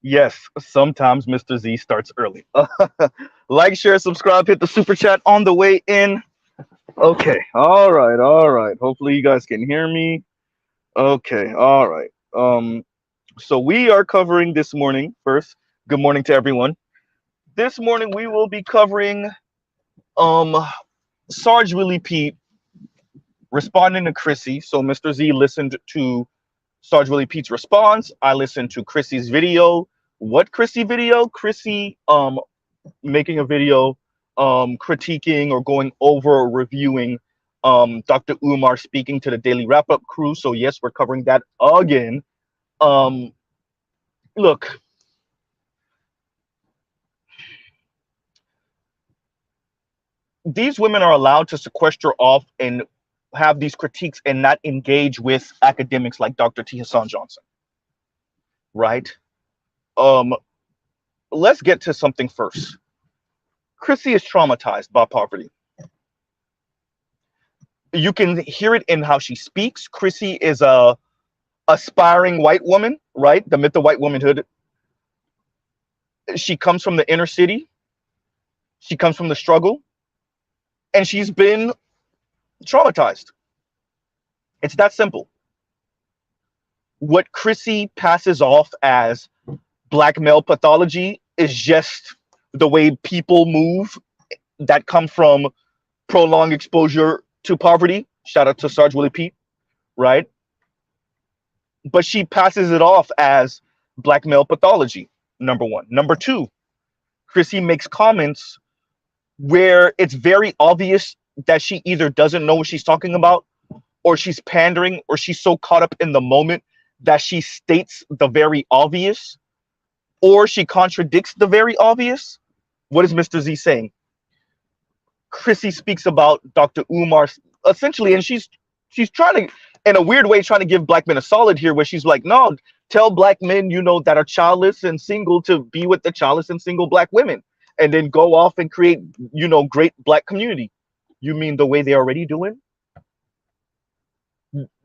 Yes, sometimes Mr. Z starts early. Like, share, subscribe, hit the super chat on the way in. Okay, all right, all right. Hopefully you guys can hear me. Okay, all right. So we are covering this morning first. Good morning to everyone. This morning we will be covering um Sarge Willie Pete responding to Chrissy. So Mr. Z listened to Sarge Willie Pete's response. I listened to Chrissy's video. What Chrissy video? Chrissy making a video critiquing or going over or reviewing Dr. Umar speaking to the Daily Wrap Up crew. So yes, we're covering that again. Um Look, these women are allowed to sequester off and have these critiques and not engage with academics like Dr. T. Hassan Johnson, right? Um, let's get to something first. Chrissy is traumatized by poverty. You can hear it in how she speaks. Chrissy is a aspiring white woman, right? The myth of white womanhood. She comes from the inner city. She comes from the struggle, and she's been traumatized. It's that simple. What Chrissy passes off as black male pathology is just the way people move that come from prolonged exposure to poverty. Shout out to Sarge Willie Pete, right? But she passes it off as black male pathology, number one. Number two, Chrissy makes comments where it's very obvious that she either doesn't know what she's talking about, or she's pandering, or she's so caught up in the moment that she states the very obvious, or she contradicts the very obvious. What is Mr. Z saying? Chrissy speaks about Dr. Umar essentially, and she's trying to, in a weird way, trying to give black men a solid here, where she's like, no, tell black men, that are childless and single to be with the childless and single black women, and then go off and create, great black community. You mean the way they're already doing?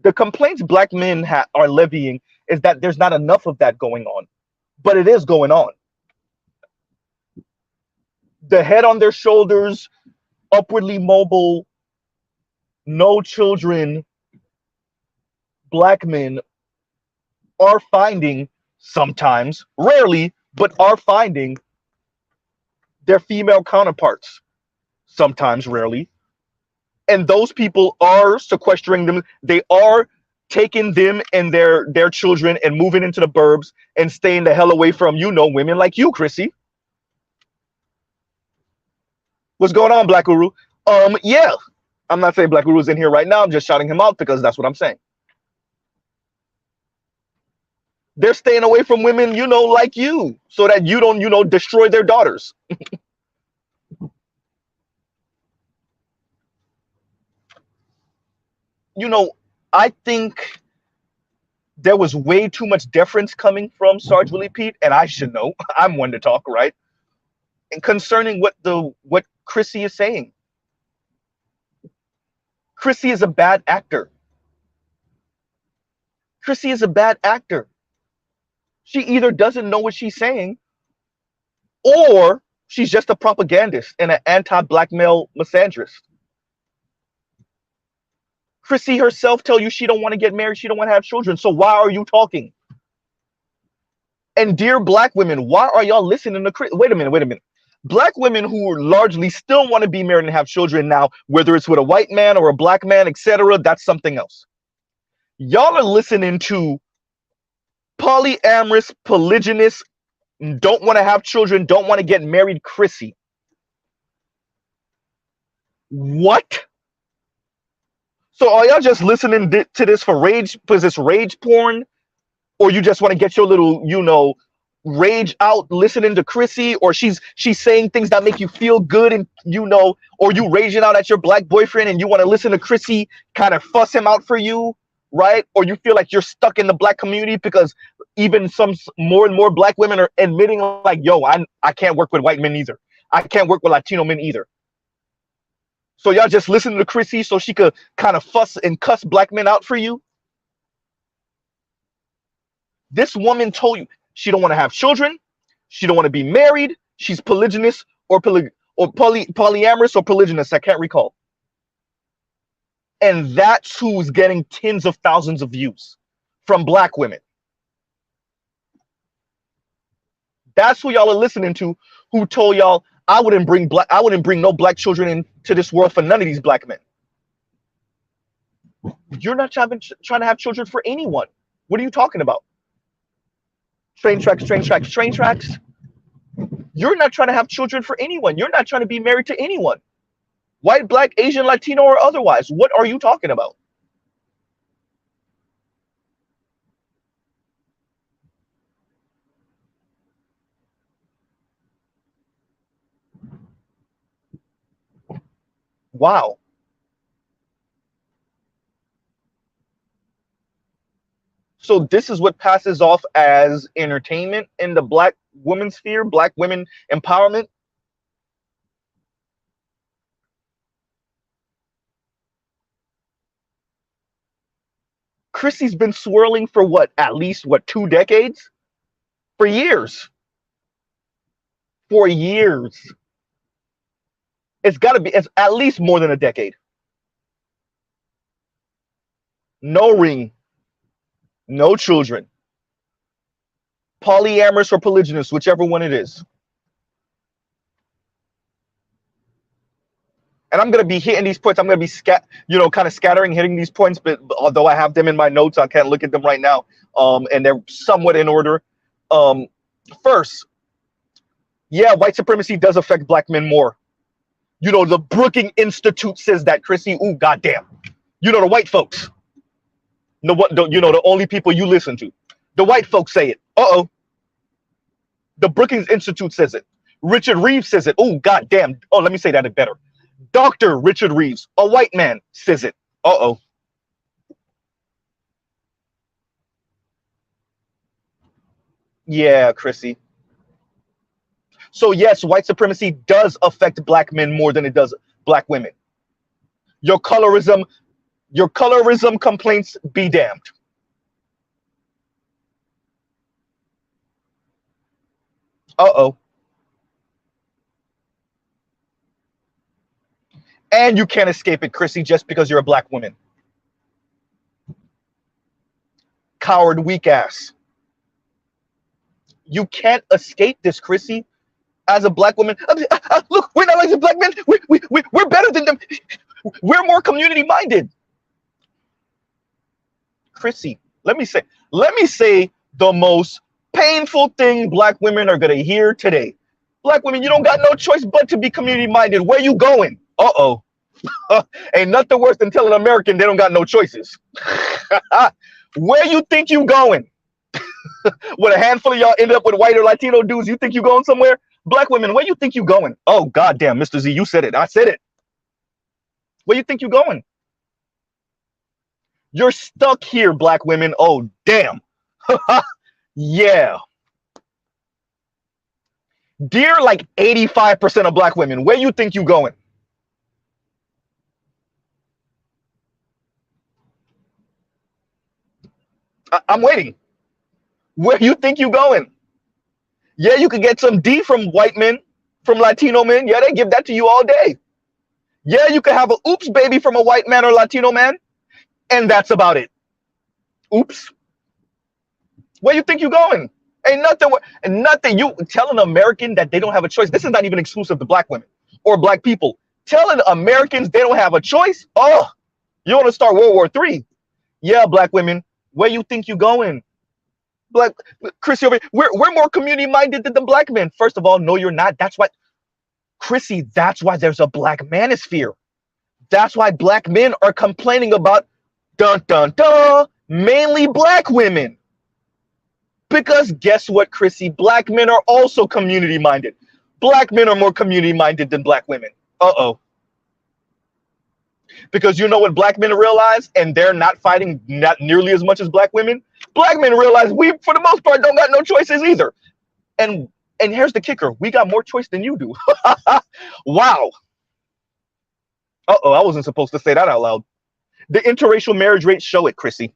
The complaints black men are levying is that there's not enough of that going on, but it is going on. The head on their shoulders, upwardly mobile, no children, black men are finding sometimes, rarely, but are finding their female counterparts, sometimes, rarely. And those people are sequestering them. They are taking them and their children and moving into the burbs and staying the hell away from, women like you, Chrissy. What's going on, Black Guru? Yeah. I'm not saying Black Guru's in here right now. I'm just shouting him out because that's what I'm saying. They're staying away from women, like you, so that you don't, destroy their daughters. I think there was way too much deference coming from Sarge Willie Pete, and I should know. I'm one to talk, right? And concerning what Chrissy is saying. Chrissy is a bad actor. Chrissy is a bad actor. She either doesn't know what she's saying, or she's just a propagandist and an anti-black male misandrist. Chrissy herself tell you she don't want to get married, she don't want to have children. So why are you talking? And dear black women, why are y'all listening to Chrissy? Wait a minute. Black women who largely still want to be married and have children now, whether it's with a white man or a black man, etc., that's something else. Y'all are listening to polyamorous, polygynous, don't want to have children, don't want to get married Chrissy. What? So are y'all just listening to this for rage? Is this rage porn? Or you just want to get your little, rage out listening to Chrissy? Or she's saying things that make you feel good and, or you raging out at your black boyfriend and you want to listen to Chrissy kind of fuss him out for you, right? Or you feel like you're stuck in the black community because even some more and more black women are admitting like, yo, I can't work with white men either. I can't work with Latino men either. So y'all just listen to Chrissy so she could kind of fuss and cuss black men out for you? This woman told you she don't want to have children. She don't want to be married. She's polygynous or polyamorous or polygynous. I can't recall. And that's who's getting tens of thousands of views from black women. That's who y'all are listening to, who told y'all I wouldn't bring no black children into this world for none of these black men. You're not trying to have children for anyone. What are you talking about? Train tracks. You're not trying to have children for anyone. You're not trying to be married to anyone. White, black, Asian, Latino, or otherwise. What are you talking about? Wow. So this is what passes off as entertainment in the black woman sphere, black women empowerment. Chrissy's been swirling for what, at least 2 decades? For years. For years. It's at least more than a decade. No ring. No children. Polyamorous or polygynous, whichever one it is. And I'm going to be hitting these points. I'm going to be kind of scattering, hitting these points, but although I have them in my notes, I can't look at them right now. And they're somewhat in order. First, yeah, white supremacy does affect black men more. The Brookings Institute says that, Chrissy. Ooh, goddamn. The white folks. The only people you listen to. The white folks say it. Uh-oh. The Brookings Institute says it. Richard Reeves says it. Oh, goddamn. Oh, let me say that better. Dr. Richard Reeves, a white man, says it. Uh-oh. Yeah, Chrissy. So yes, white supremacy does affect black men more than it does black women. Your colorism complaints be damned. Uh-oh. And you can't escape it, Chrissy, just because you're a black woman. Coward, weak ass. You can't escape this, Chrissy. As a black woman, look, we're not like the black men. We're better than them. We're more community minded. Chrissy, let me say the most painful thing black women are gonna hear today. Black women, you don't got no choice but to be community minded. Where you going? Uh-oh. Ain't nothing worse than telling an American they don't got no choices. Where you think you going? With a handful of y'all end up with white or Latino dudes, you think you going somewhere? Black women, where you think you going? Oh, goddamn, Mr. Z, you said it. I said it. Where you think you going? You're stuck here, black women. Oh, damn. Yeah. Dear, like 85% of black women, where you think you going? I'm waiting. Where you think you going? Yeah, you could get some D from white men, from Latino men. Yeah, they give that to you all day. Yeah, you could have a oops baby from a white man or Latino man, and that's about it. Oops. Where you think you going? Ain't nothing. You tell an American that they don't have a choice. This is not even exclusive to black women or black people. Telling Americans they don't have a choice. Oh, you want to start World War III? Yeah, black women. Where you think you going? Black Chrissy over here, we're more community minded than the black men. First of all, no, you're not. That's why, Chrissy, that's why there's a black manosphere. That's why black men are complaining about dun dun dun, mainly black women. Because guess what, Chrissy? Black men are also community minded. Black men are more community minded than black women. Uh-oh. Because you know what black men realize, and they're not fighting not nearly as much as black women. Black men realize we, for the most part, don't got no choices either. And here's the kicker: we got more choice than you do. Wow. Uh-oh, I wasn't supposed to say that out loud. The interracial marriage rates show it, Chrissy.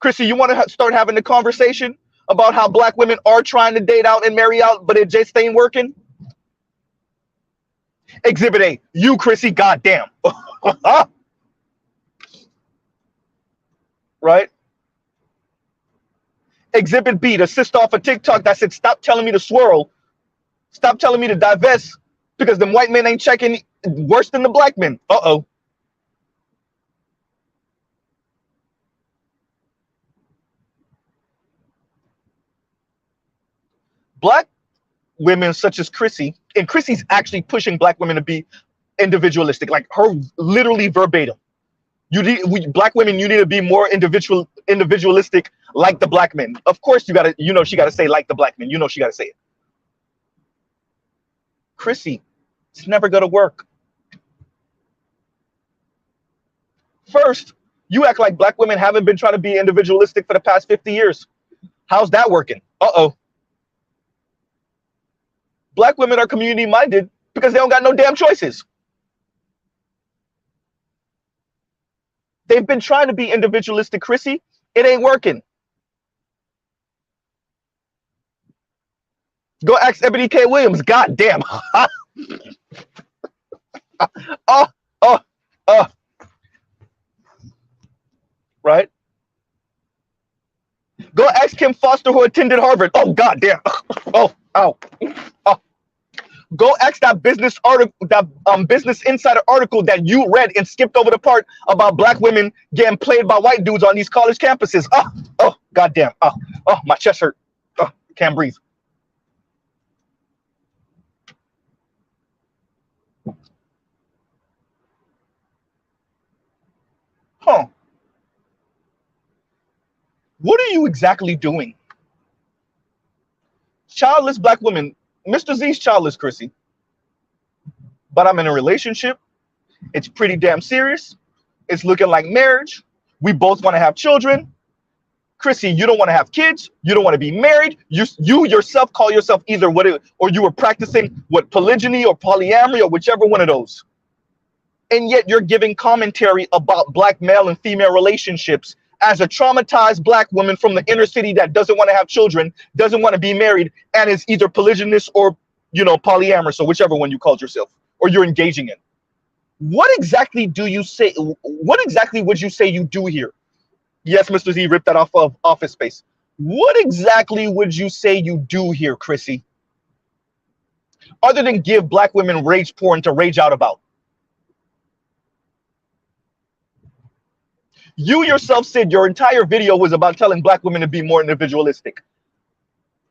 Chrissy, you want to start having the conversation about how black women are trying to date out and marry out, but it just ain't working? Exhibit A, you, Chrissy, goddamn. Right? Exhibit B, the sister off of TikTok that said, stop telling me to swirl. Stop telling me to divest because the white men ain't checking worse than the black men. Uh-oh. Black women such as Chrissy, and Chrissy's actually pushing black women to be individualistic, like her literally verbatim. Black women, you need to be more individualistic like the black men. Of course, you gotta, she gotta say like the black men. She gotta say it. Chrissy, it's never gonna work. First, you act like black women haven't been trying to be individualistic for the past 50 years. How's that working? Uh-oh. Black women are community minded because they don't got no damn choices. They've been trying to be individualistic, Chrissy. It ain't working. Go ask Ebony K. Williams. God damn. Right? Go ask Kim Foster, who attended Harvard. Oh, god damn. Oh, ow. Oh. Go ask that business article, that Business Insider article that you read and skipped over the part about black women getting played by white dudes on these college campuses. Oh, goddamn. Oh, my chest hurt. Oh, can't breathe. Huh. What are you exactly doing? Childless black women. Mr. Z's childless, Chrissy. But I'm in a relationship. It's pretty damn serious. It's looking like marriage. We both want to have children. Chrissy, you don't want to have kids. You don't want to be married. You yourself call yourself either or you were practicing polygyny or polyamory or whichever one of those. And yet you're giving commentary about black male and female relationships as a traumatized black woman from the inner city that doesn't want to have children, doesn't want to be married, and is either polygynous or, polyamorous, or whichever one you called yourself or you're engaging in. What exactly do you say? What exactly would you say you do here? Yes, Mr. Z ripped that off of Office Space. What exactly would you say you do here, Chrissy? Other than give black women rage porn to rage out about. You yourself said your entire video was about telling black women to be more individualistic.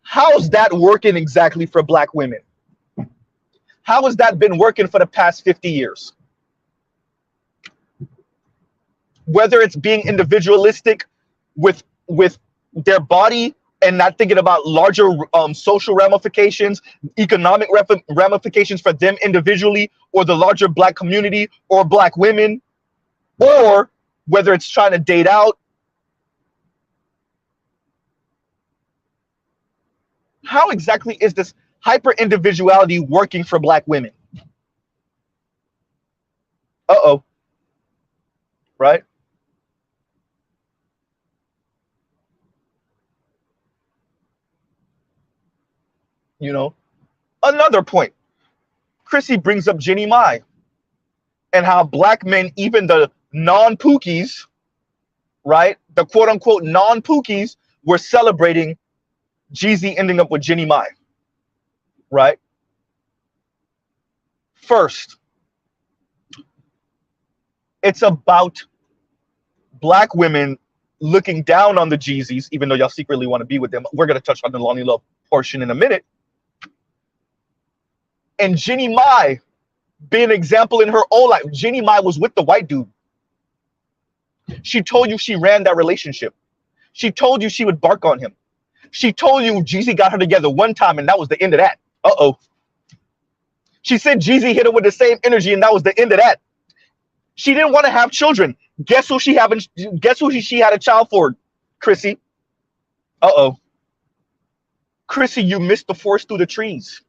How's that working exactly for black women? How has that been working for the past 50 years? Whether it's being individualistic with their body and not thinking about larger social ramifications, economic ramifications for them individually, or the larger black community or black women, or whether it's trying to date out. How exactly is this hyper-individuality working for black women? Uh-oh. Right? Another point. Chrissy brings up Jeannie Mai and how black men, even the non-pookies, right? The quote-unquote non-pookies were celebrating Jeezy ending up with Jeannie Mai, right? First, it's about black women looking down on the Jeezys, even though y'all secretly want to be with them. We're going to touch on the Lonely Love portion in a minute. And Jeannie Mai being an example in her own life. Jeannie Mai was with the white dude. She told you she ran that relationship. She told you she would bark on him. She told you Jeezy got her together one time and that was the end of that. Uh-oh. She said Jeezy hit her with the same energy and that was the end of that. She didn't want to have children. Guess who she had a child for, Chrissy? Uh-oh. Chrissy, you missed the forest through the trees.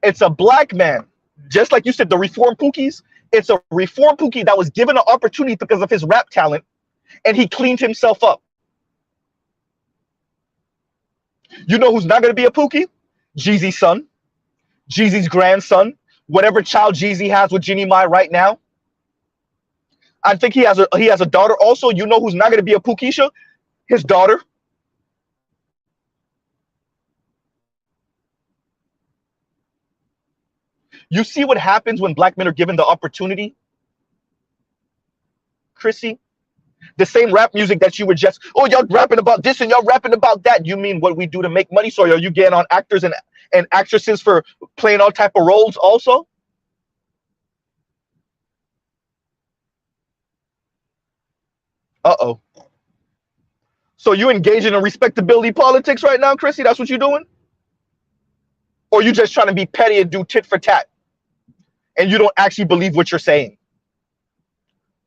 It's a black man, just like you said, the reform pookies. It's a reform pookie that was given an opportunity because of his rap talent and he cleaned himself up. You know who's not going to be a Pookie? Jeezy's son, Jeezy's grandson, whatever child Jeezy has with Jeannie Mai right now. I think he has a daughter also. You know who's not going to be a Pookisha? His daughter. You see what happens when black men are given the opportunity? Chrissy, the same rap music that you were just, oh, y'all rapping about this and y'all rapping about that. You mean what we do to make money? So are you getting on actors and actresses for playing all type of roles also? Uh-oh. So you engaging in respectability politics right now, Chrissy? That's what you're doing? Or you just trying to be petty and do tit for tat? And you don't actually believe what you're saying?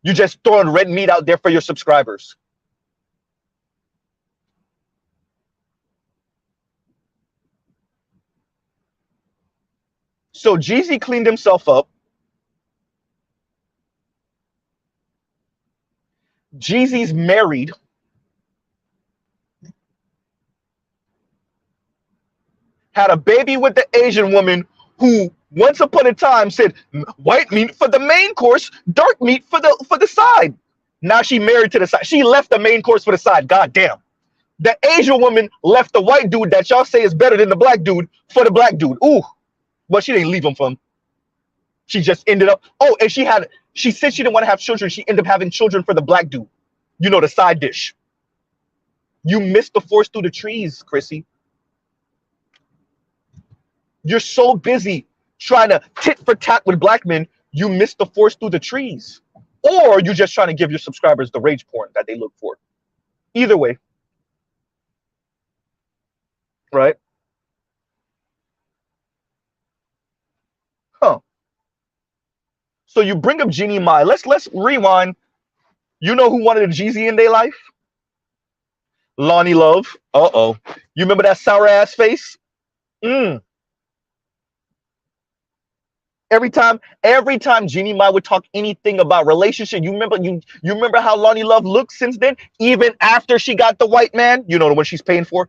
You just throwing red meat out there for your subscribers. So Jeezy cleaned himself up. Jeezy's married. Had a baby with the Asian woman who once upon a time said white meat for the main course, dark meat for the side. Now she married to the side. She left the main course for the side. God damn. The Asian woman left the white dude that y'all say is better than the black dude for the black dude. Ooh. But she didn't leave him for him. She just ended up. Oh, and she said she didn't want to have children. She ended up having children for the black dude. You know, the side dish. You missed the forest through the trees, Chrissy. You're so busy trying to tit for tat with black men, you miss the forest through the trees. Or you're just trying to give your subscribers the rage porn that they look for. Either way. Right? Huh. So you bring up Jeannie Mai. Let's rewind. You know who wanted a Jeezy in their life? Lonnie Love. Uh-oh. You remember that sour ass face? Every time Jeannie Mai would talk anything about relationship, you remember how Lonnie Love looked since then, even after she got the white man, you know, the one she's paying for.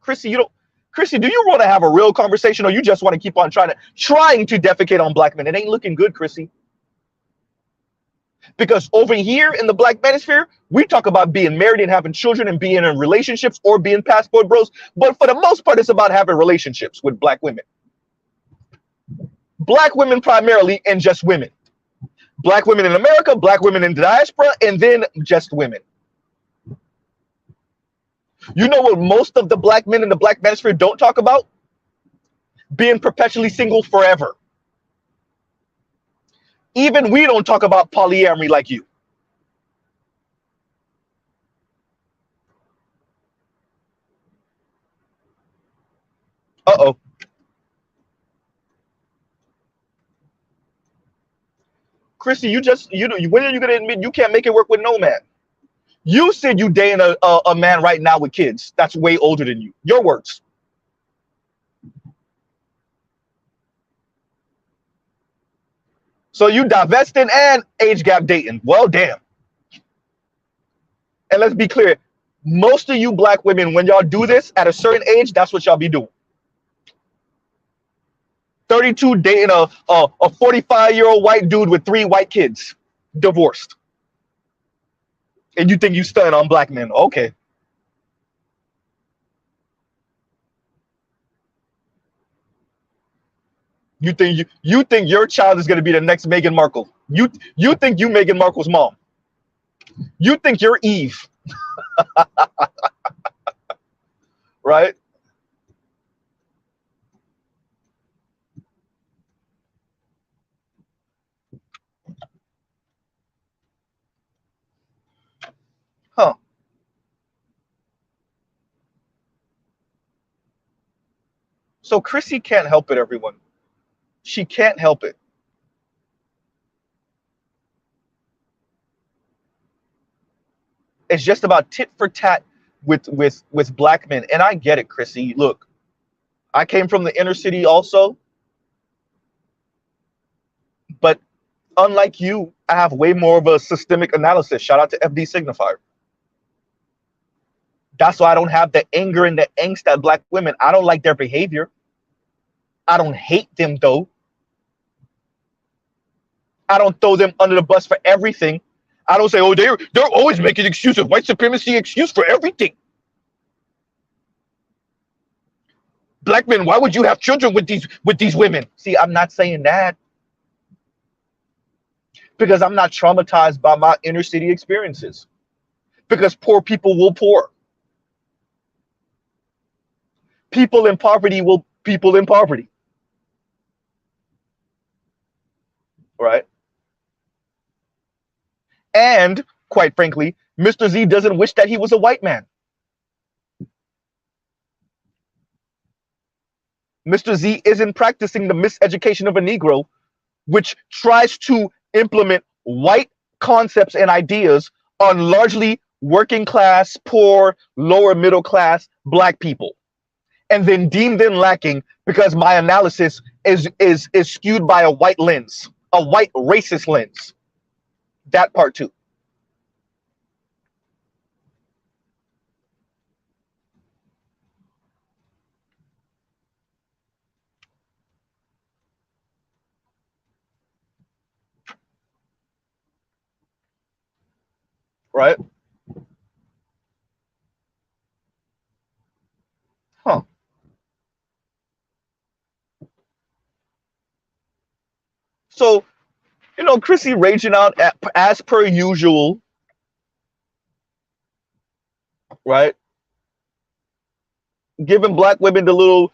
Chrissy, do you want to have a real conversation, or you just want to keep on trying to defecate on black men? It ain't looking good, Chrissy. Because over here in the black manosphere, we talk about being married and having children and being in relationships or being passport bros. But for the most part, it's about having relationships with black women. Black women primarily, and just women. Black women in America, black women in the diaspora, and then just women. You know what most of the black men in the black manosphere don't talk about? Being perpetually single forever. Even we don't talk about polyamory like you. Uh-oh. Chrissy, when are you gonna admit you can't make it work with no man? You said you dating a man right now with kids that's way older than you. Your words. So you divesting and age gap dating. Well, damn. And let's be clear, most of you black women, when y'all do this at a certain age, that's what y'all be doing. 32 dating a 45-year-old white dude with 3 white kids, divorced. And you think you stunning on black men. Okay. You think your child is going to be the next Meghan Markle. You think you Meghan Markle's mom. You think you're Eve. Right? Huh. So Chrissy can't help it, everyone. She can't help it. It's just about tit for tat with black men. And I get it, Chrissy. Look, I came from the inner city also. But unlike you, I have way more of a systemic analysis. Shout out to FD Signifier. That's why I don't have the anger and the angst at black women. I don't like their behavior. I don't hate them though. I don't throw them under the bus for everything. I don't say, oh, they're always making excuses. White supremacy excuse for everything. Black men, why would you have children with these women? See, I'm not saying that because I'm not traumatized by my inner city experiences. Because poor people will poor. People in poverty will people in poverty. Right? And quite frankly, Mr. Z doesn't wish that he was a white man. Mr. Z isn't practicing the miseducation of a Negro, which tries to implement white concepts and ideas on largely working class, poor, lower middle class black people, and then deem them lacking because my analysis is skewed by a white lens, a white racist lens. That part too. Right? Huh. So, Chrissy raging out as per usual, right? Giving black women the little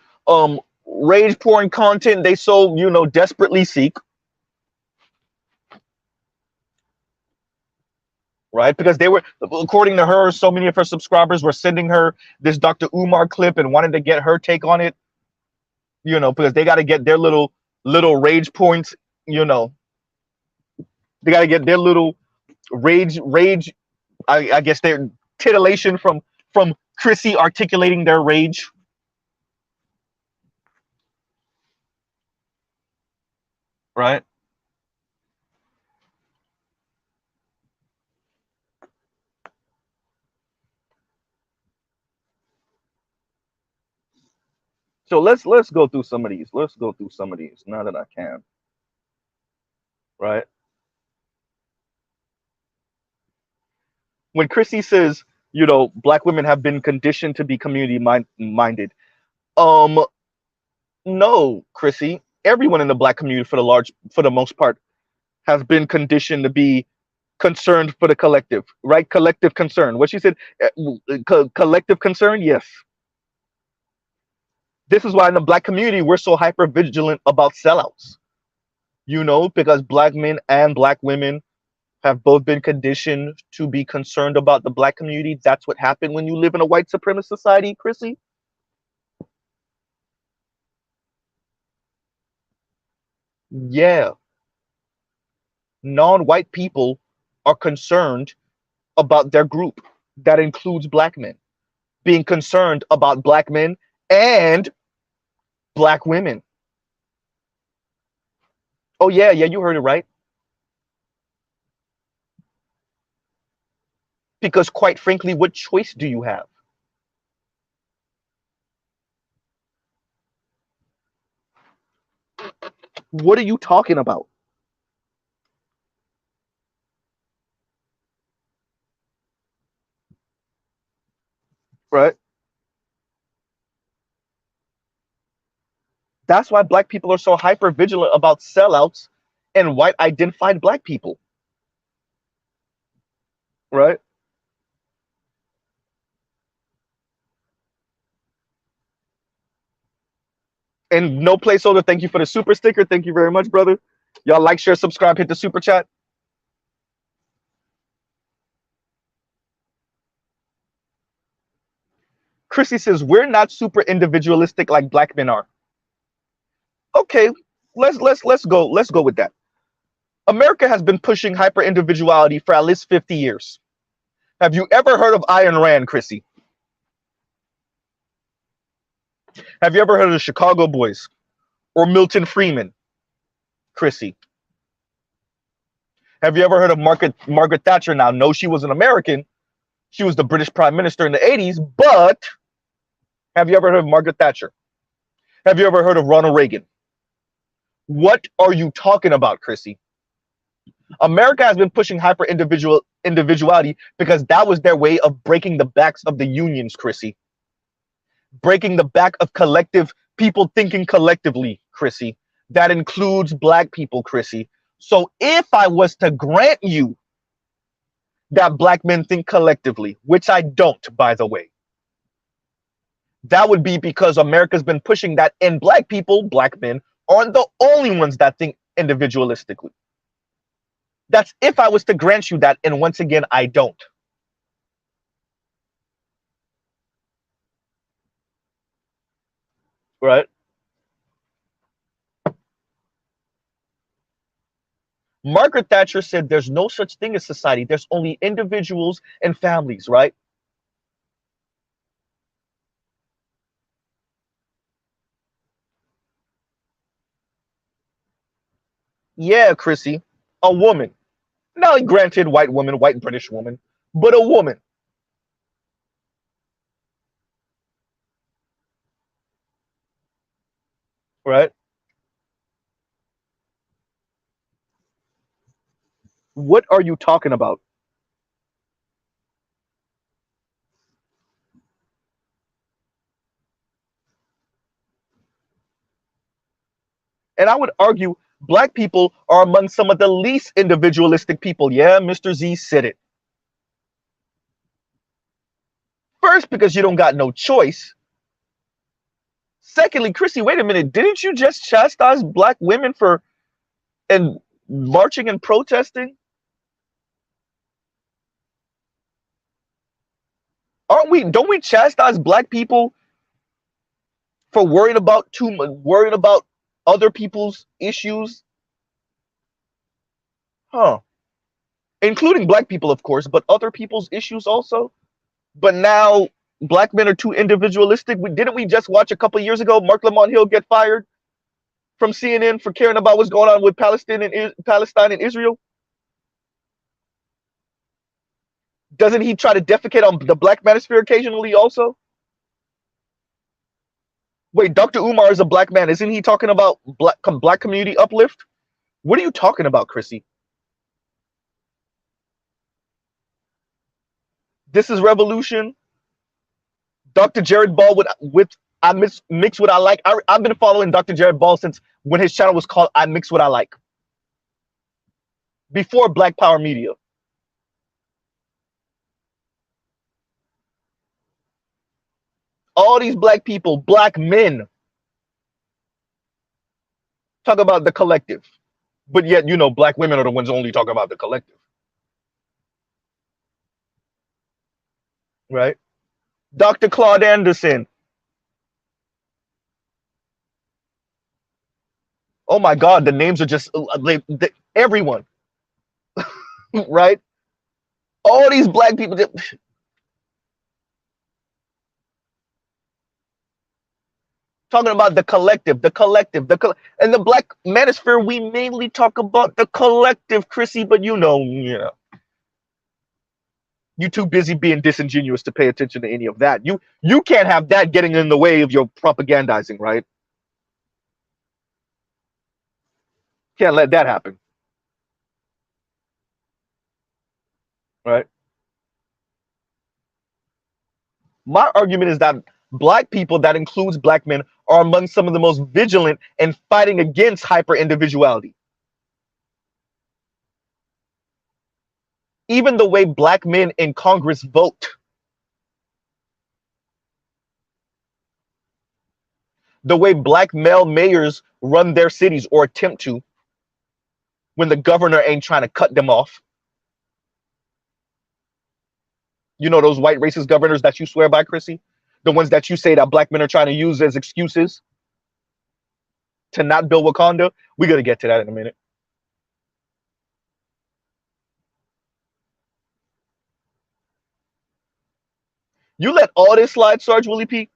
rage pouring content they so desperately seek, right? Because they were, according to her, so many of her subscribers were sending her this Dr. Umar clip and wanted to get her take on it, because they got to get their little rage points, they got to get their little rage. I guess their titillation from Chrissy articulating their rage. Right? So let's go through some of these. Let's go through some of these now that I can. Right? When Chrissy says, black women have been conditioned to be community minded. No, Chrissy. Everyone in the black community, for the most part, has been conditioned to be concerned for the collective, right? Collective concern. What she said, collective concern. Yes. This is why in the black community we're so hyper vigilant about sellouts. Because black men and black women have both been conditioned to be concerned about the black community. That's what happened when you live in a white supremacist society, Chrissy. Yeah. Non-white people are concerned about their group. That includes black men. Being concerned about black men and black women. Oh, yeah, you heard it right. Because quite frankly, what choice do you have? What are you talking about? Right? That's why black people are so hyper vigilant about sellouts and white identified black people. Right? And no placeholder, thank you for the super sticker. Thank you very much, brother. Y'all like, share, subscribe, hit the super chat. Chrissy says, we're not super individualistic like black men are. Okay, let's go with that. America has been pushing hyper individuality for at least 50 years. Have you ever heard of Ayn Rand, Chrissy? Have you ever heard of the Chicago Boys or Milton Friedman, Chrissy? Have you ever heard of Margaret Thatcher? Now, no, she was an American. She was the British Prime Minister in the 80s, but have you ever heard of Margaret Thatcher? Have you ever heard of Ronald Reagan? What are you talking about, Chrissy? America has been pushing individuality because that was their way of breaking the backs of the unions, Chrissy. Breaking the back of collective people thinking collectively, Chrissy. That includes black people, Chrissy. So if I was to grant you that black men think collectively, which I don't, by the way, that would be because America's been pushing that, and black people, black men, aren't the only ones that think individualistically. That's if I was to grant you that, and once again, I don't. Right? Margaret Thatcher said there's no such thing as society. There's only individuals and families, right? Yeah, Chrissy, a woman. Now, granted, white woman, white British woman, but a woman. Right? What are you talking about? And I would argue black people are among some of the least individualistic people. Yeah, Mr. Z said it. First, because you don't got no choice. Secondly, Chrissy, wait a minute. Didn't you just chastise black women for and marching and protesting? Aren't we? Don't we chastise black people for worrying about other people's issues? Huh? Including black people, of course, but other people's issues also. But now black men are too individualistic. Didn't we just watch a couple years ago Mark Lamont Hill get fired from CNN for caring about what's going on with Palestine and Israel? Doesn't he try to defecate on the black manosphere occasionally also? Wait, Dr. Umar is a black man. Isn't he talking about black community uplift? What are you talking about, Chrissy? This is revolution. Dr. Jared Ball with I mix what I like. I've been following Dr. Jared Ball since when his channel was called I Mix What I Like. Before Black Power Media. All these black people, black men, talk about the collective. But yet, you know, black women are the ones only talking about the collective. Right? Dr. Claude Anderson. Oh my God, the names are just everyone. Right? All these black people. Talking about the collective, and the black manosphere. We mainly talk about the collective, Chrissy. But you know, you're too busy being disingenuous to pay attention to any of that. You can't have that getting in the way of your propagandizing, right? Can't let that happen, right? My argument is that black people, that includes black men, are among some of the most vigilant and fighting against hyper-individuality. Even the way black men in Congress vote, the way black male mayors run their cities or attempt to when the governor ain't trying to cut them off. You know those white racist governors that you swear by, Chrissy? The ones that you say that black men are trying to use as excuses to not build Wakanda? We're going to get to that in a minute. You let all this slide, Sarge Willie P?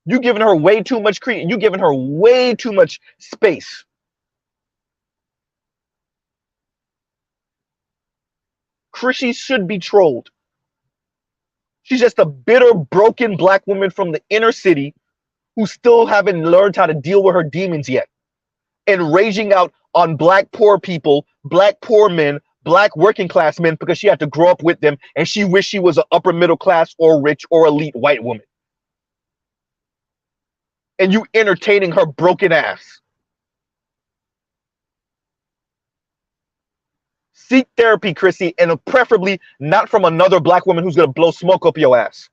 You giving her way too much credit. You giving her way too much space. Chrissy should be trolled. She's just a bitter, broken black woman from the inner city who still haven't learned how to deal with her demons yet, and raging out on black poor people, black poor men, black working class men because she had to grow up with them and she wished she was an upper middle class or rich or elite white woman. And you entertaining her broken ass. Seek therapy, Chrissy, and preferably not from another black woman who's going to blow smoke up your ass.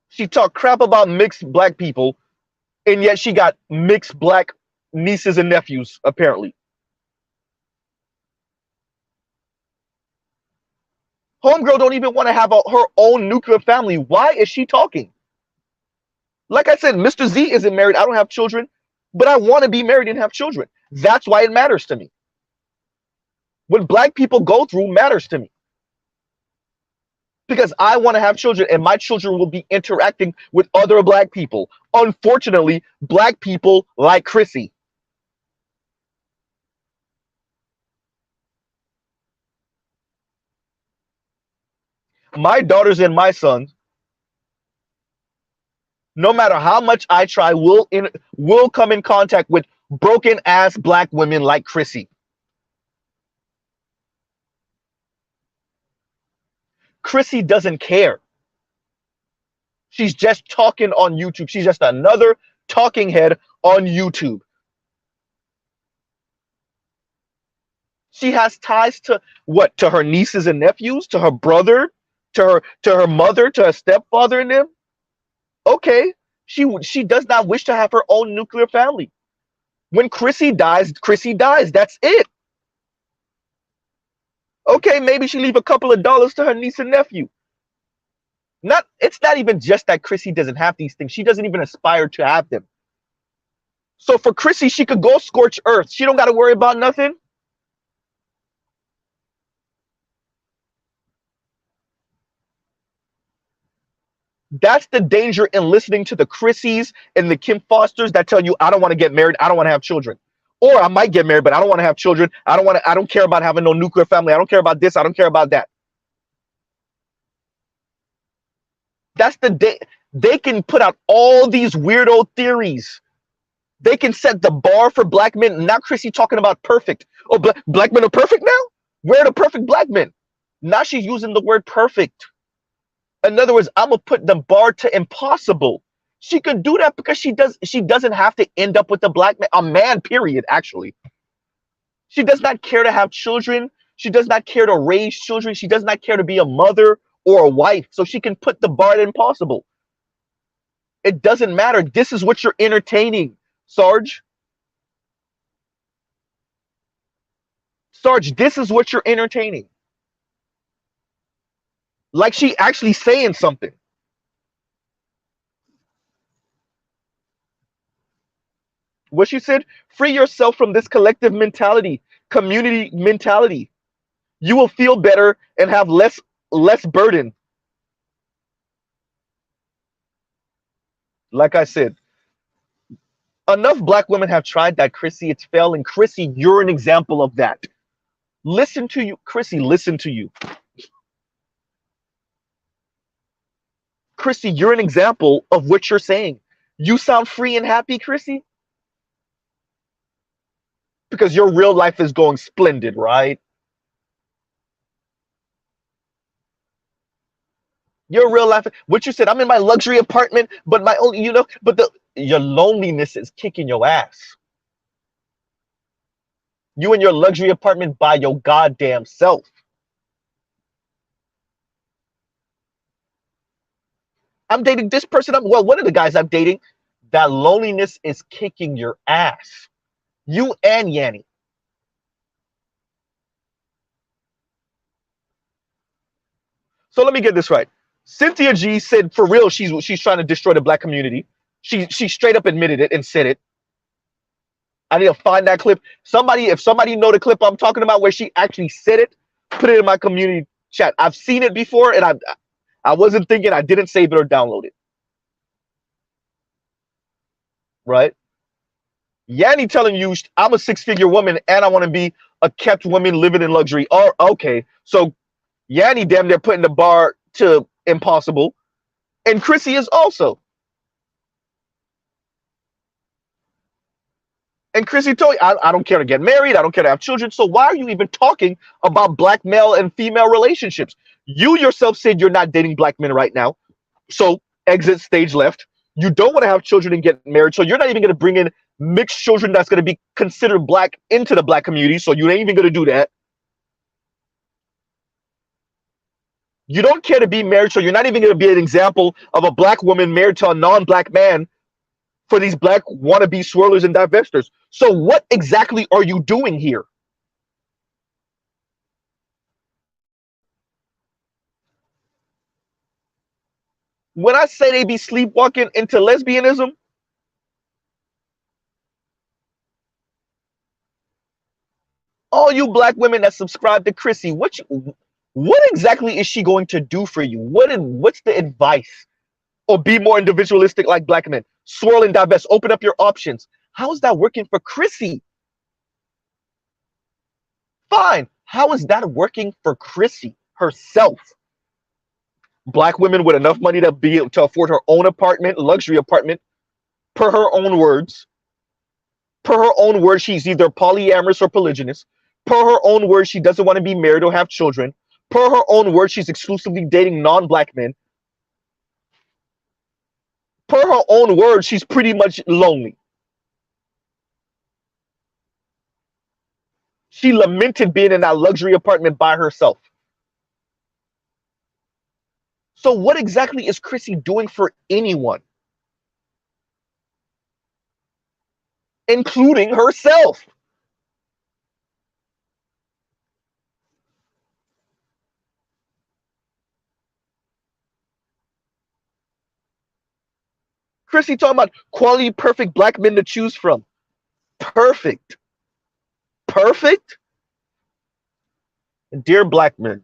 She talked crap about mixed black people, and yet she got mixed black nieces and nephews, apparently. Homegirl don't even want to have her own nuclear family. Why is she talking? Like I said, Mr. Z isn't married. I don't have children, but I want to be married and have children. That's why it matters to me. What black people go through matters to me. Because I want to have children, and my children will be interacting with other black people. Unfortunately, black people like Chrissy. My daughters and my sons, no matter how much I try, will come in contact with broken ass black women like Chrissy. Chrissy doesn't care. She's just talking on YouTube. She's just another talking head on YouTube. She has ties to what? To her nieces and nephews, to her brother, to her mother, to her stepfather and them. Okay, she does not wish to have her own nuclear family. When Chrissy dies, Chrissy dies. That's it. Okay, maybe she leave a couple of dollars to her niece and nephew. It's not even just that Chrissy doesn't have these things. She doesn't even aspire to have them. So for Chrissy, she could go scorch earth. She don't got to worry about nothing. That's the danger in listening to the Chrissies and the Kim Fosters that tell you, I don't want to get married, I don't want to have children. Or I might get married, but I don't want to have children. I don't care about having no nuclear family. I don't care about this. I don't care about that. That's they can put out all these weirdo theories. They can set the bar for black men. Now Chrissy talking about perfect. Oh, black men are perfect now? Where are the perfect black men? Now she's using the word perfect. In other words, I'm gonna put the bar to impossible. She can do that because she doesn't have to end up with a man, period, actually. She does not care to have children. She does not care to raise children. She does not care to be a mother or a wife. So she can put the bar at impossible. It doesn't matter. This is what you're entertaining, Sarge. Sarge, this is what you're entertaining. Like she actually saying something. What she said, free yourself from this collective mentality, community mentality. You will feel better and have less burden. Like I said, enough black women have tried that, Chrissy. It's failing. Chrissy, you're an example of that. Listen to you, Chrissy, listen to you. Chrissy, you're an example of what you're saying. You sound free and happy, Chrissy? Because your real life is going splendid, right? Your real life, what you said, I'm in my luxury apartment, but your loneliness is kicking your ass. You in your luxury apartment by your goddamn self. I'm dating this person. One of the guys I'm dating, that loneliness is kicking your ass. You and Yanni. So let me get this right. Cynthia G said for real she's trying to destroy the black community. She straight up admitted it and said it. I need to find that clip. If somebody know the clip I'm talking about where she actually said it, put it in my community chat. I've seen it before and I wasn't thinking, I didn't save it or download it. Right? Yanni telling you I'm a six-figure woman and I want to be a kept woman living in luxury. Oh, okay. So Yanni damn near putting the bar to impossible. And Chrissy is also. And Chrissy told you, I don't care to get married. I don't care to have children. So why are you even talking about black male and female relationships? You yourself said you're not dating black men right now. So exit stage left. You don't want to have children and get married. So you're not even going to bring in mixed children that's going to be considered black into the black community. So you ain't even going to do that. You don't care to be married. So you're not even going to be an example of a black woman married to a non-black man for these black wannabe swirlers and divestors. So what exactly are you doing here? When I say they be sleepwalking into lesbianism, all you black women that subscribe to Chrissy, what exactly is she going to do for you? What's the advice? Or be more individualistic like black men. Swirl and divest. Open up your options. How is that working for Chrissy? Fine. How is that working for Chrissy herself? Black women with enough money to be able to afford her own apartment, luxury apartment, per her own words. Per her own words, she's either polyamorous or polygynous. Per her own words, she doesn't want to be married or have children. Per her own words, she's exclusively dating non-black men. Per her own words, she's pretty much lonely. She lamented being in that luxury apartment by herself. So what exactly is Chrissy doing for anyone? Including herself. Chrissy talking about quality perfect black men to choose from. Perfect. Perfect? Dear black men,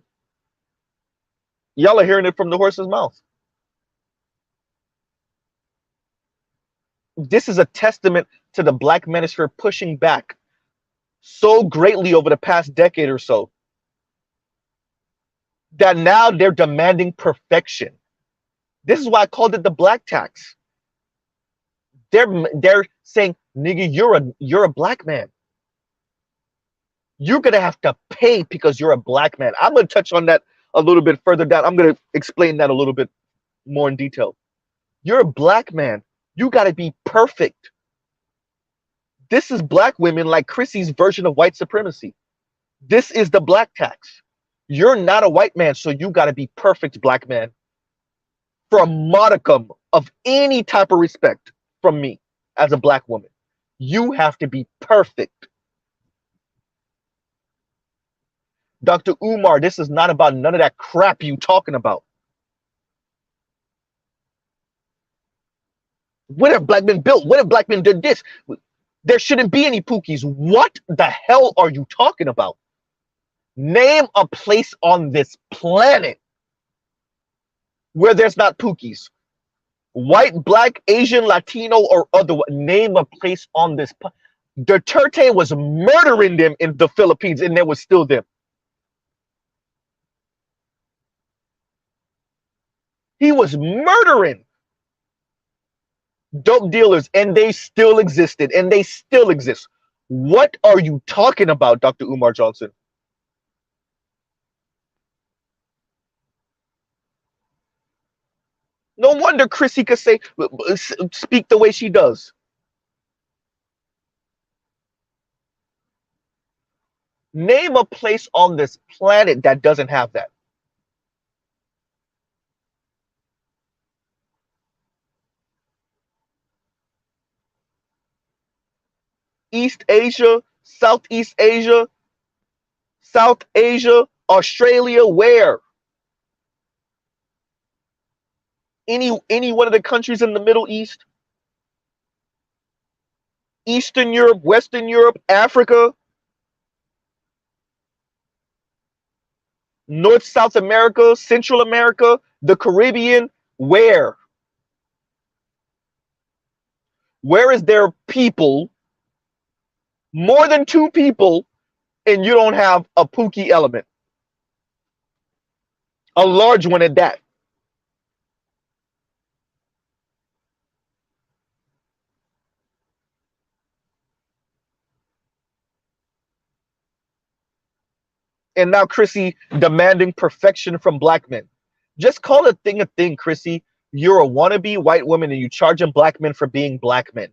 y'all are hearing it from the horse's mouth. This is a testament to the black manosphere pushing back so greatly over the past decade or so that now they're demanding perfection. This is why I called it the black tax. They're saying, nigga, you're a black man. You're gonna have to pay because you're a black man. I'm gonna touch on that a little bit further down. I'm gonna explain that a little bit more in detail. You're a black man. You gotta be perfect. This is black women like Chrissy's version of white supremacy. This is the black tax. You're not a white man, so you gotta be perfect, black man. For a modicum of any type of respect from me as a black woman, you have to be perfect. Dr. Umar, this is not about none of that crap you talking about. What have black men built? What have black men did this? There shouldn't be any Pookies. What the hell are you talking about? Name a place on this planet where there's not Pookies. White, black, Asian, Latino, or other. Name a place on this planet. Duterte was murdering them in the Philippines and there was still them. He was murdering dope dealers and they still existed and they still exist. What are you talking about, Dr. Umar Johnson? No wonder Chrissy could say, speak the way she does. Name a place on this planet that doesn't have that. East Asia, Southeast Asia, South Asia, Australia, where? Any one of the countries in the Middle East? Eastern Europe, Western Europe, Africa, North, South America, Central America, the Caribbean, where? Where is there people More than two people, and you don't have a Pookie element. A large one at that. And now Chrissy demanding perfection from black men. Just call a thing, Chrissy. You're a wannabe white woman and you charging black men for being black men.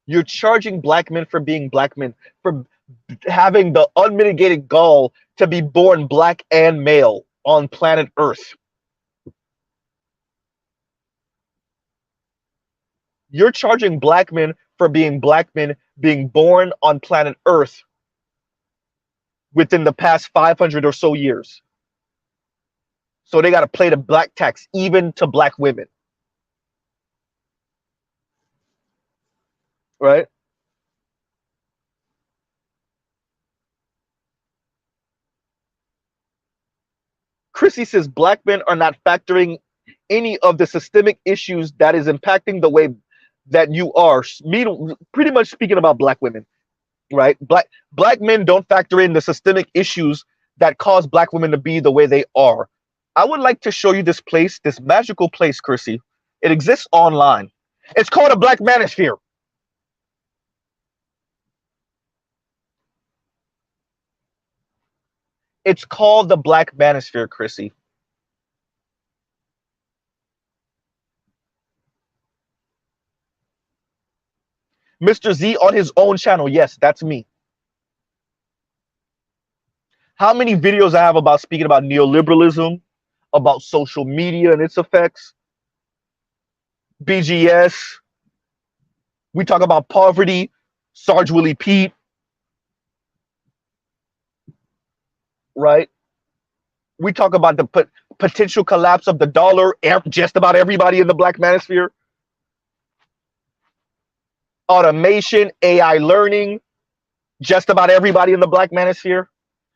You're charging black men for being black men, for having the unmitigated gall to be born black and male on planet Earth. You're charging black men for being black men, being born on planet Earth within the past 500 or so years. So they got to play the black tax even to black women. Right? Chrissy says black men are not factoring any of the systemic issues that is impacting the way that you are. Pretty much speaking about black women, right? Black men don't factor in the systemic issues that cause black women to be the way they are. I would like to show you this place, this magical place, Chrissy. It exists online. It's called a black manosphere. It's called the black manosphere, Chrissy. Mr. Z on his own channel. Yes, that's me. How many videos I have about speaking about neoliberalism, about social media and its effects, BGS. We talk about poverty, Sarge Willie Pete, right? We talk about the potential collapse of the dollar, just about everybody in the black manosphere. Automation, AI learning, just about everybody in the black manosphere.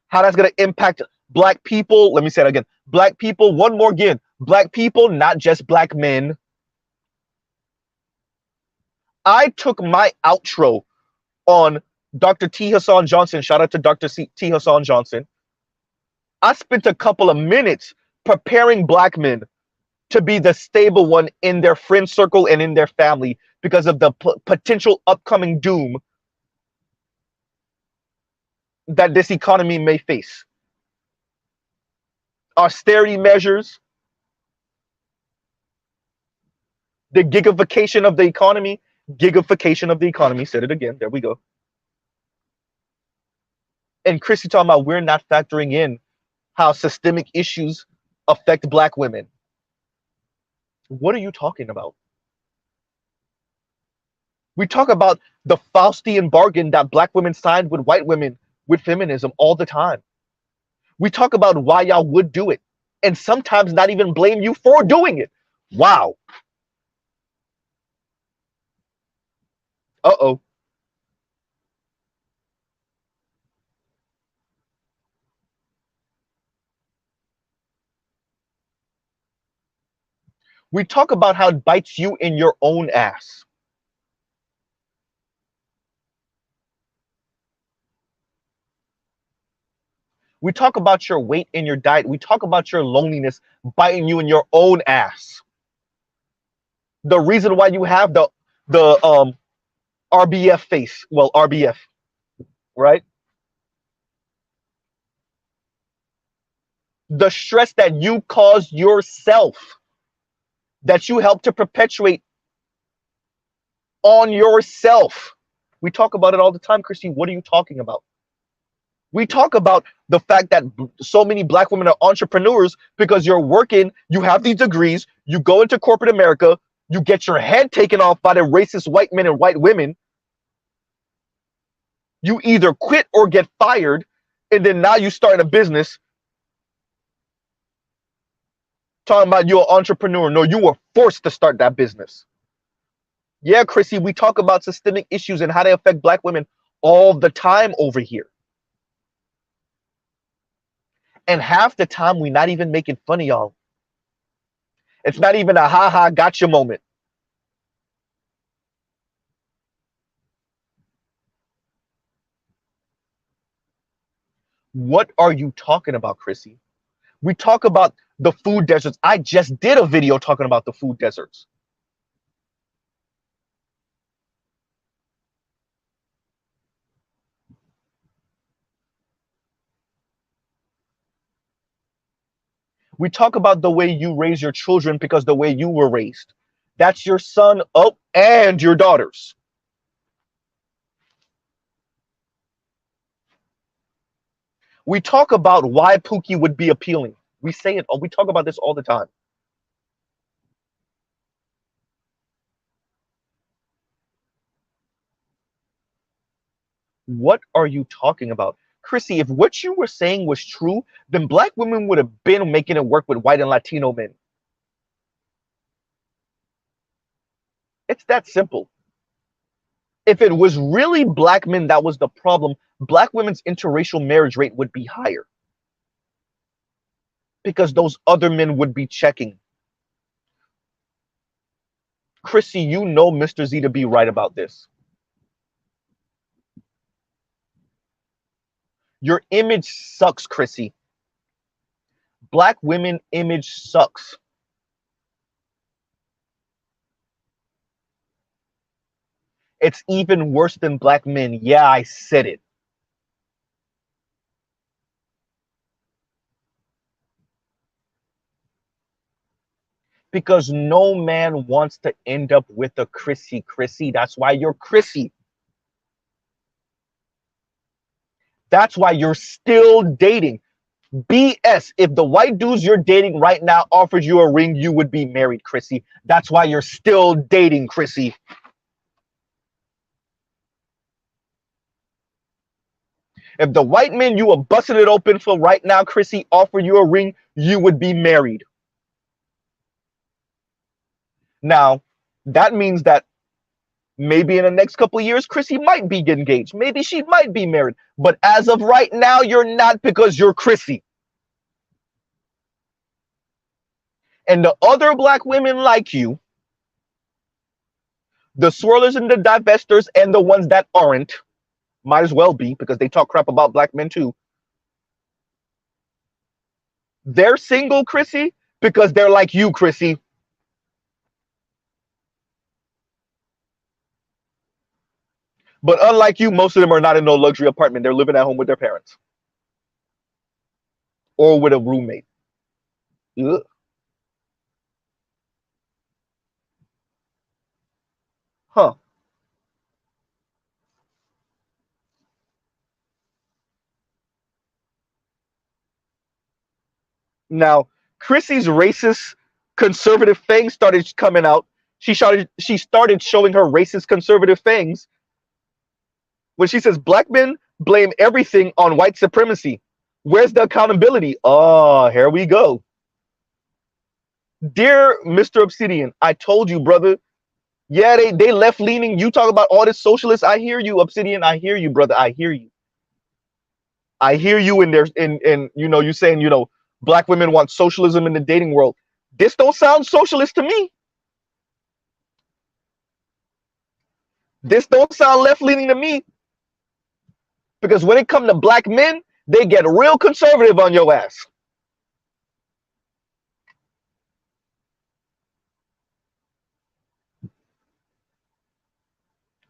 How that's going to impact black people. Let me say it again. Black people, one more again. Black people, not just black men. I took my outro on Dr. T. Hassan Johnson. Shout out to Dr. T. Hassan Johnson. I spent a couple of minutes preparing black men to be the stable one in their friend circle and in their family because of the potential upcoming doom that this economy may face. Austerity measures, the gigification of the economy, said it again, there we go. And Chrissy talking about we're not factoring in how systemic issues affect black women. What are you talking about? We talk about the Faustian bargain that black women signed with white women with feminism all the time. We talk about why y'all would do it and sometimes not even blame you for doing it. Wow. Uh-oh. We talk about how it bites you in your own ass. We talk about your weight and your diet. We talk about your loneliness biting you in your own ass. The reason why you have the RBF face, well, RBF, right? The stress that you cause yourself, that you help to perpetuate on yourself. We talk about it all the time, Chrissy. What are you talking about? We talk about the fact that so many black women are entrepreneurs because you're working, you have these degrees, you go into corporate America, you get your head taken off by the racist white men and white women. You either quit or get fired, and then now you start a business talking about you're an entrepreneur. No, you were forced to start that business. Yeah, Chrissy, we talk about systemic issues and how they affect black women all the time over here. And half the time, we're not even making fun of y'all. It's not even a ha-ha gotcha moment. What are you talking about, Chrissy? We talk about the food deserts. I just did a video talking about the food deserts. We talk about the way you raise your children because the way you were raised. That's your son, oh, and your daughters. We talk about why Pookie would be appealing. We say it, we talk about this all the time. What are you talking about? Chrissy, if what you were saying was true, then black women would have been making it work with white and Latino men. It's that simple. If it was really black men that was the problem, black women's interracial marriage rate would be higher. Because those other men would be checking. Chrissy, you know Mr. Z to be right about this. Your image sucks, Chrissy. Black women image sucks. It's even worse than black men. Yeah, I said it. Because no man wants to end up with a Chrissy. Chrissy, that's why you're Chrissy. That's why you're still dating. BS. If the white dudes you're dating right now offered you a ring, you would be married, Chrissy. That's why you're still dating, Chrissy. If the white men you are busting it open for right now, Chrissy, offer you a ring, you would be married. Now, that means that maybe in the next couple of years, Chrissy might be engaged. Maybe she might be married. But as of right now, you're not, because you're Chrissy. And the other black women like you, the swirlers and the divestors and the ones that aren't, might as well be, because they talk crap about black men too. They're single, Chrissy, because they're like you, Chrissy. But unlike you, most of them are not in no luxury apartment. They're living at home with their parents. Or with a roommate. Ugh. Huh. Now, Chrissy's racist conservative thing started coming out. She started showing her racist conservative things when she says black men blame everything on white supremacy. Where's the accountability? Oh, here we go. Dear Mr. Obsidian, I told you, brother. Yeah, they left leaning. You talk about all this socialist. I hear you, Obsidian. I hear you, brother. I hear you. I hear you in there, in you know, you saying, you know, black women want socialism in the dating world. This don't sound socialist to me. This don't sound left-leaning to me. Because when it comes to black men, they get real conservative on your ass.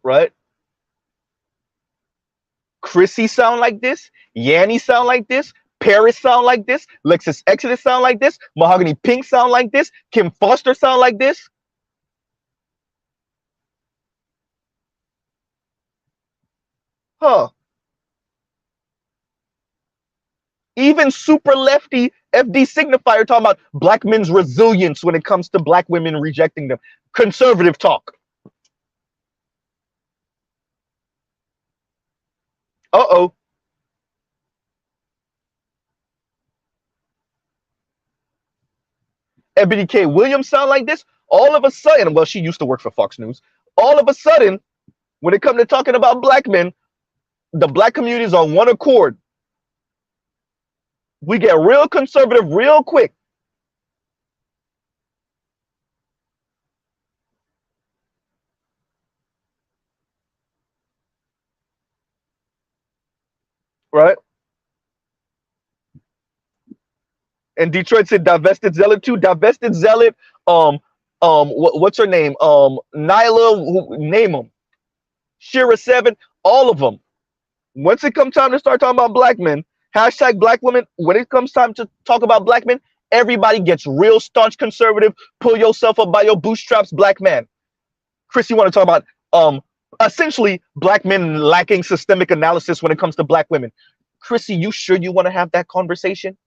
Right? Chrissy sound like this. Yanni sound like this. Paris sound like this. Lexus Exodus sound like this. Mahogany Pink sound like this. Kim Foster sound like this. Huh. Even super lefty FD signifier talking about black men's resilience when it comes to black women rejecting them. Conservative talk. Uh-oh. Ebony K. Williams sound like this? All of a sudden, well, she used to work for Fox News. All of a sudden, when it comes to talking about black men, the black community is on one accord. We get real conservative real quick. right? And Detroit said divested zealot too. Divested zealot. What's her name? Nyla. Name them. Shira 7. All of them. Once it comes time to start talking about black men, hashtag black women. When it comes time to talk about black men, everybody gets real staunch conservative. Pull yourself up by your bootstraps, black man. Chris, you want to talk about essentially black men lacking systemic analysis when it comes to black women. Chrissy, you sure you want to have that conversation?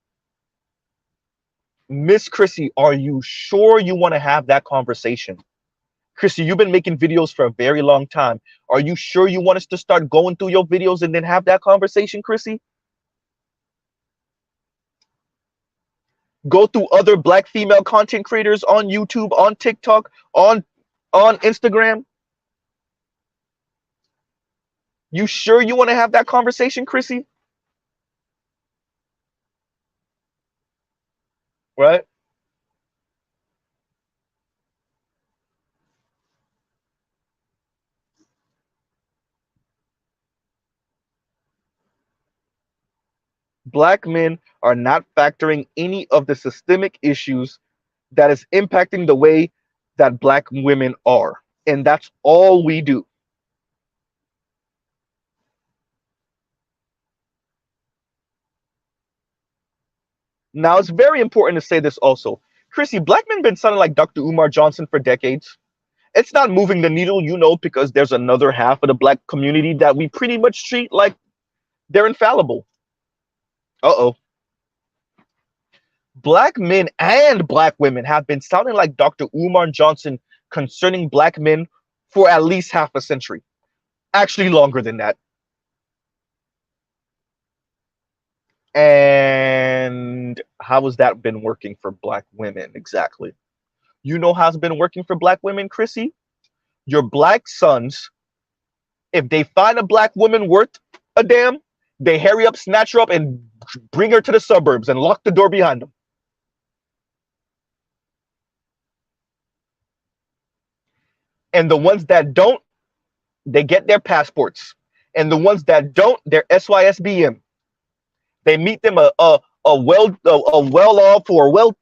Miss Chrissy, are you sure you want to have that conversation? Chrissy, you've been making videos for a very long time. Are you sure you want us to start going through your videos and then have that conversation, Chrissy? Go through other black female content creators on YouTube, on TikTok, on Instagram. You sure you want to have that conversation, Chrissy? Right? Black men are not factoring any of the systemic issues that is impacting the way that black women are. And that's all we do. Now, it's very important to say this also. Chrissy, black men been sounding like Dr. Umar Johnson for decades. It's not moving the needle, because there's another half of the black community that we pretty much treat like they're infallible. Uh-oh. Black men and black women have been sounding like Dr. Umar Johnson concerning black men for at least half a century. Actually, longer than that. And how has that been working for black women exactly? You know how it's been working for black women, Chrissy? Your black sons, if they find a black woman worth a damn, they hurry up, snatch her up, and bring her to the suburbs and lock the door behind them. And the ones that don't, they get their passports. And the ones that don't, they're SYSBM. They meet them a well off or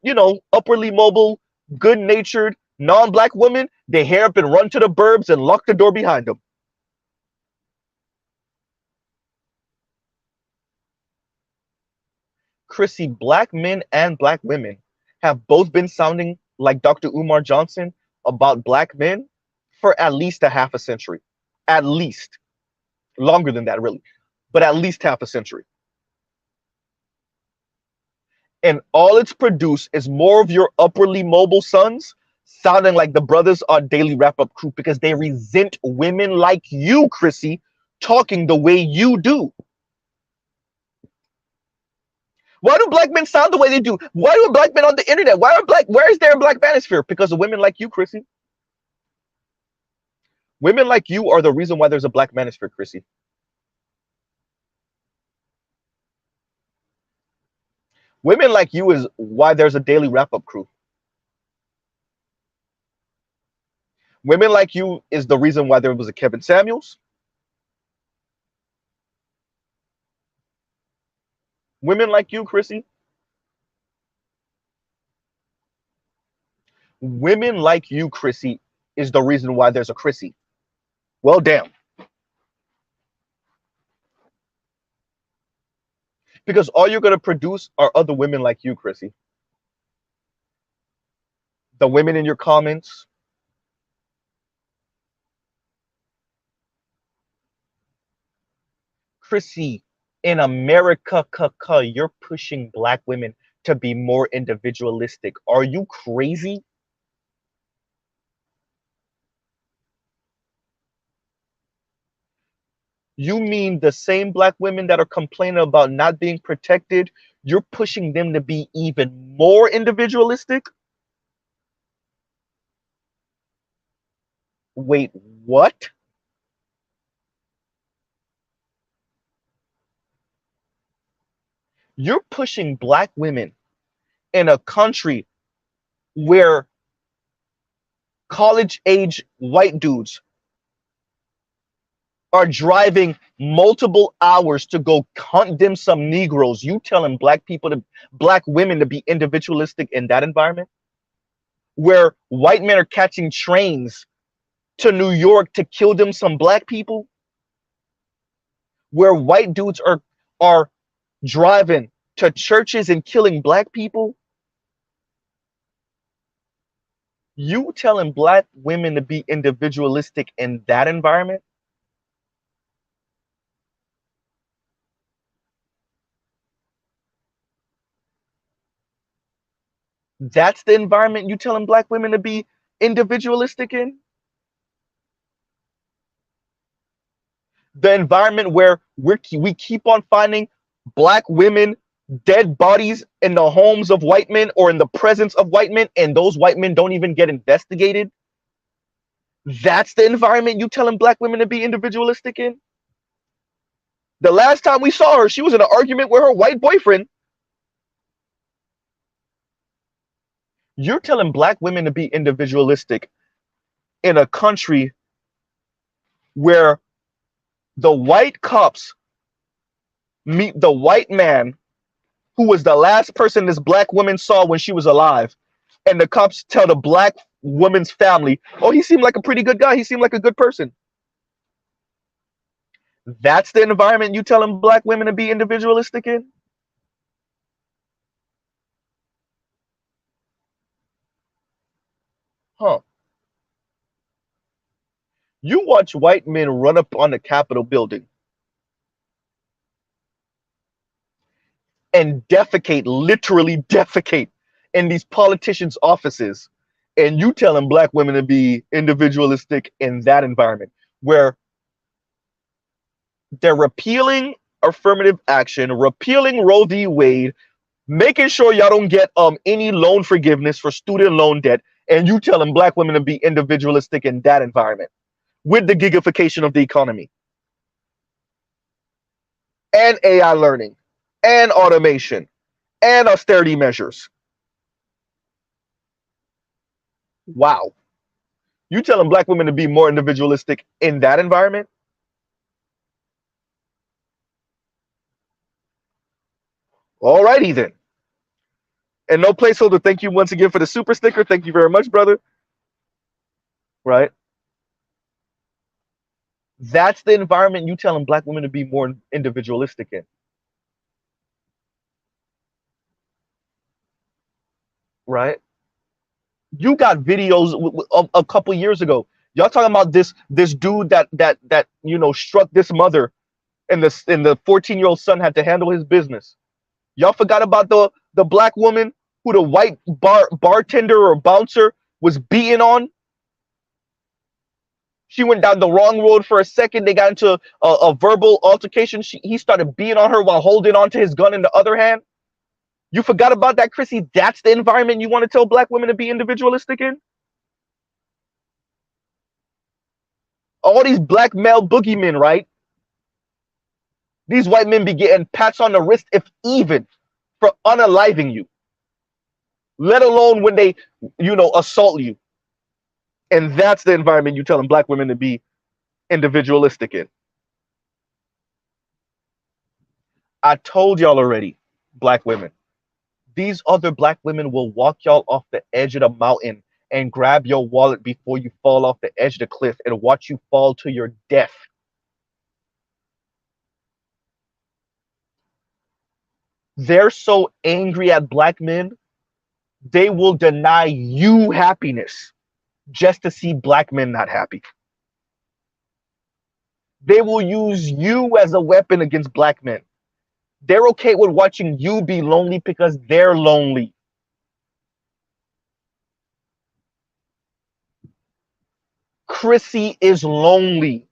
upwardly mobile, good natured, non-black woman. They hair up and run to the burbs and lock the door behind them. Chrissy, black men and black women have both been sounding like Dr. Umar Johnson about black men for at least a half a century. At least. Longer than that, really. But at least half a century. And all it's produced is more of your upwardly mobile sons sounding like the brothers on Daily Wrap Up Crew because they resent women like you, Chrissy, talking the way you do. Why do black men sound the way they do? Why do black men on the internet? Where is there a black manosphere? Because of women like you, Chrissy. Women like you are the reason why there's a black manosphere, Chrissy. Women like you is why there's a Daily Wrap Up Crew. Women like you is the reason why there was a Kevin Samuels. Women like you, Chrissy. Women like you, Chrissy, is the reason why there's a Chrissy. Well, damn. Because all you're going to produce are other women like you, Chrissy. The women in your comments. Chrissy, in America, you're pushing black women to be more individualistic. Are you crazy? You mean the same black women that are complaining about not being protected, you're pushing them to be even more individualistic? Wait, what? You're pushing black women in a country where college age white dudes are driving multiple hours to go hunt them some Negroes. You telling black women to be individualistic in that environment? Where white men are catching trains to New York to kill them some black people? Where white dudes are driving to churches and killing black people? You telling black women to be individualistic in that environment? That's the environment you telling black women to be individualistic in? The environment where we keep on finding black women dead bodies in the homes of white men or in the presence of white men, and those white men don't even get investigated? That's the environment you telling black women to be individualistic in? The last time we saw her, she was in an argument with her white boyfriend. You're telling black women to be individualistic in a country where the white cops meet the white man who was the last person this black woman saw when she was alive. And the cops tell the black woman's family, oh, he seemed like a pretty good guy. He seemed like a good person. That's the environment you telling black women to be individualistic in? Huh. You watch white men run up on the Capitol building and defecate, literally defecate in these politicians' offices, and you telling black women to be individualistic in that environment where they're repealing affirmative action, repealing Roe v. Wade, making sure y'all don't get any loan forgiveness for student loan debt, and you telling black women to be individualistic in that environment with the gigification of the economy and AI learning and automation and austerity measures. Wow. You telling black women to be more individualistic in that environment? Alrighty then. And no placeholder, thank you once again for the super sticker. Thank you very much, brother. Right? That's the environment you telling black women to be more individualistic in. Right? You got videos of a couple years ago. Y'all talking about this dude that struck this mother, and the 14-year-old son had to handle his business. Y'all forgot about the black woman who the white bartender or bouncer was beating on? She went down the wrong road for a second. They got into a verbal altercation. He started beating on her while holding onto his gun in the other hand. You forgot about that, Chrissy? That's the environment you want to tell black women to be individualistic in? All these black male boogeymen, right? These white men be getting pats on the wrist, if even, for unaliving you. Let alone when they, assault you. And that's the environment you telling black women to be individualistic in. I told y'all already, black women. These other black women will walk y'all off the edge of the mountain and grab your wallet before you fall off the edge of the cliff and watch you fall to your death. They're so angry at black men, they will deny you happiness just to see black men not happy. They will use you as a weapon against black men. They're okay with watching you be lonely because they're lonely. Chrissy is lonely.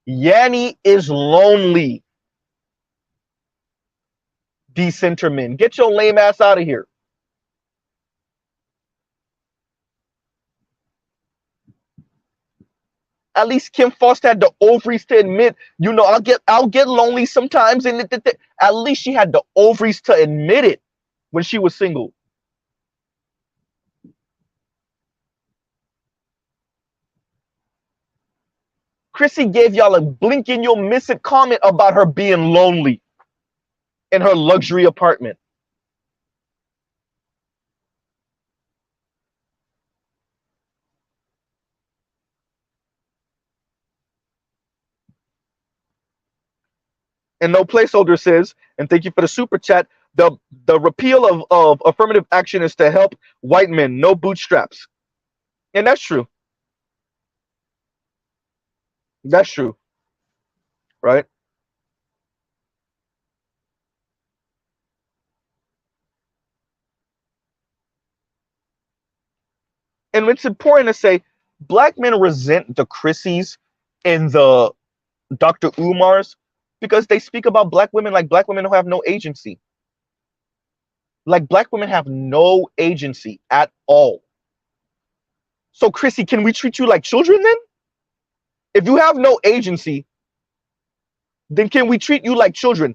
Yanni is lonely. Decenter men, get your lame ass out of here. At least Kim Foster had the ovaries to admit, I'll get lonely sometimes, and at least she had the ovaries to admit it when she was single. Chrissy gave y'all a blink and you'll miss it comment about her being lonely in her luxury apartment. And no placeholder says, and thank you for the super chat, the repeal of affirmative action is to help white men, no bootstraps. And that's true. That's true. Right? And it's important to say black men resent the Chrissies and the Dr. Umars because they speak about black women like black women don't have no agency. Like black women have no agency at all. So Chrissy, can we treat you like children then? If you have no agency, then can we treat you like children?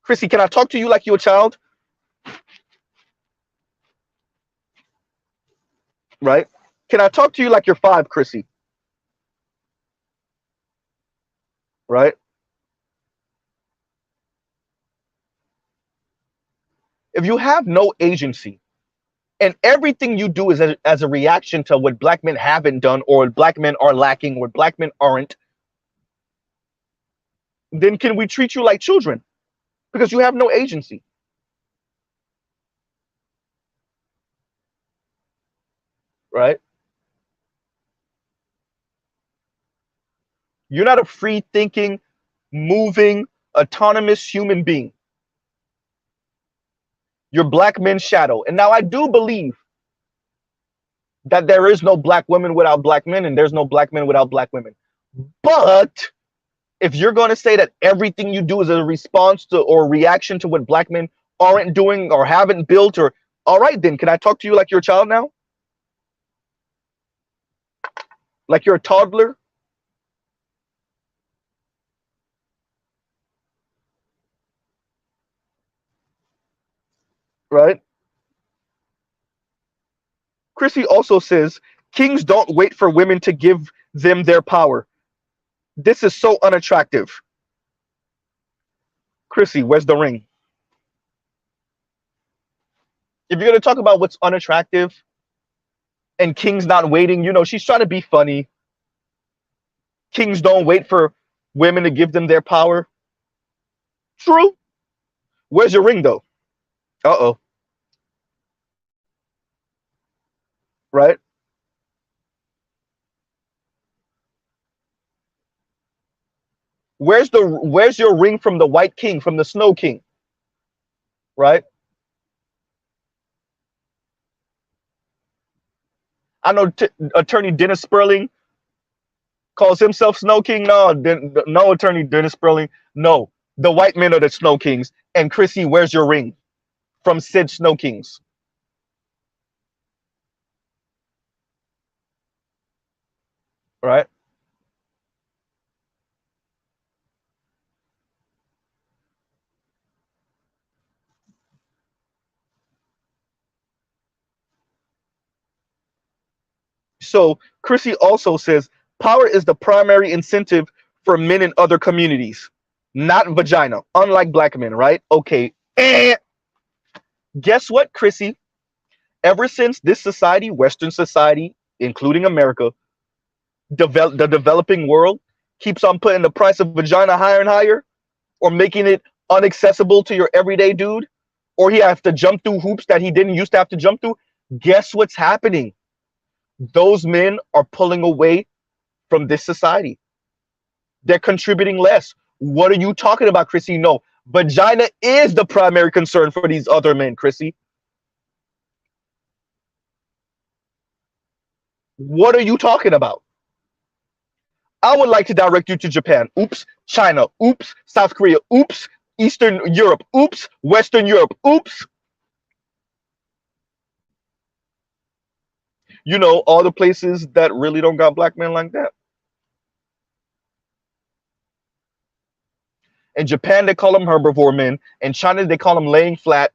Chrissy, can I talk to you like you're a child? Right? Can I talk to you like you're 5, Chrissy? Right? If you have no agency and everything you do is as a reaction to what black men haven't done or what black men are lacking or what black men aren't, then can we treat you like children? Because you have no agency. Right? You're not a free thinking, moving, autonomous human being. You're black men's shadow. And now I do believe that there is no black women without black men and there's no black men without black women. But if you're going to say that everything you do is a response to or reaction to what black men aren't doing or haven't built, or all right, then can I talk to you like you're a child now? Like you're a toddler? Right? Chrissy also says, kings don't wait for women to give them their power. This is so unattractive. Chrissy, where's the ring? If you're going to talk about what's unattractive and kings not waiting, you know, she's trying to be funny. Kings don't wait for women to give them their power. True. Where's your ring, though? Uh-oh. Right? Where's your ring from the White King, from the Snow King? Right? I know Attorney Dennis Sperling calls himself Snow King. No, Attorney Dennis Sperling. No, the white men are the Snow Kings. And Chrissy, where's your ring from said Snow Kings? Right? So Chrissy also says power is the primary incentive for men in other communities, not vagina, unlike black men, right? Okay. Guess what, Chrissy? Ever since this society, Western society, including America, the developing world, keeps on putting the price of vagina higher and higher, or making it unaccessible to your everyday dude, or he has to jump through hoops that he didn't used to have to jump through, guess what's happening? Those men are pulling away from this society. They're contributing less. What are you talking about, Chrissy? No, vagina is the primary concern for these other men, Chrissy. What are you talking about? I would like to direct you to Japan. Oops. China. Oops. South Korea. Oops. Eastern Europe. Oops. Western Europe. Oops. You know, all the places that really don't got black men like that. In Japan, they call them herbivore men. In China, they call them laying flat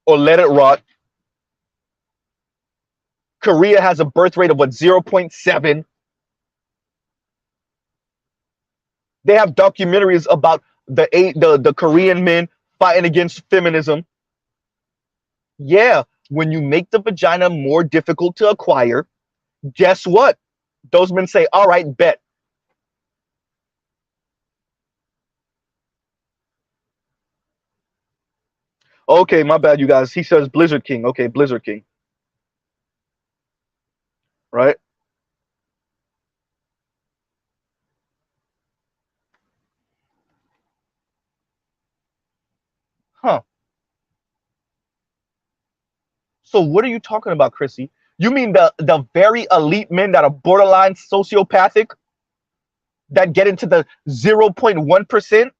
or let it rot. Korea has a birth rate of what, 0.7. They have documentaries about the Korean men fighting against feminism. Yeah, when you make the vagina more difficult to acquire, guess what? Those men say, all right, bet. Okay, my bad, you guys. He says Blizzard King. Okay, Blizzard King. Right? Huh. So what are you talking about, Chrissy? You mean the very elite men that are borderline sociopathic that get into the 0.1%?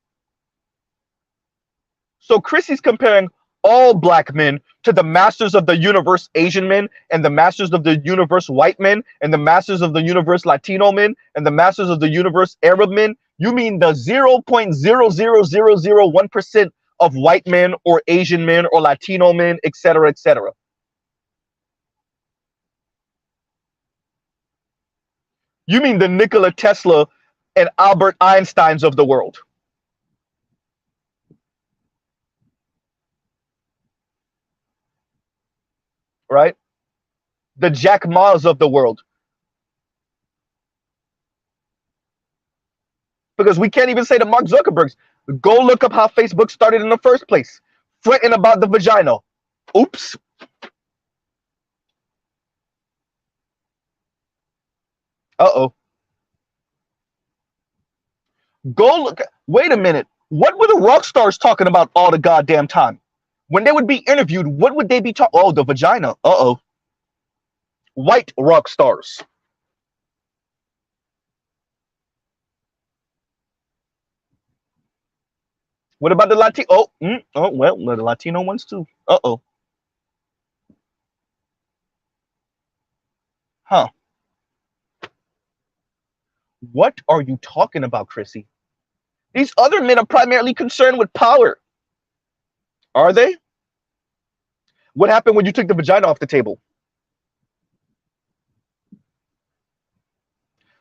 So Chrissy's comparing all black men to the masters of the universe Asian men, and the masters of the universe white men, and the masters of the universe Latino men, and the masters of the universe Arab men. You mean the 0.00001% of white men or Asian men or Latino men, etc., etc. You mean the Nikola Tesla and Albert Einsteins of the world, right? The Jack Ma's of the world. Because we can't even say to Mark Zuckerberg's, go look up how Facebook started in the first place, fretting about the vagina. Oops. Uh-oh. Go look. Wait a minute. What were the rock stars talking about all the goddamn time? When they would be interviewed, what would they be talking? Oh, the vagina. Uh-oh. White rock stars. What about the Latino? Oh, well, the Latino ones too. Uh-oh. Huh. What are you talking about, Chrissy? These other men are primarily concerned with power. Are they? What happened when you took the vagina off the table?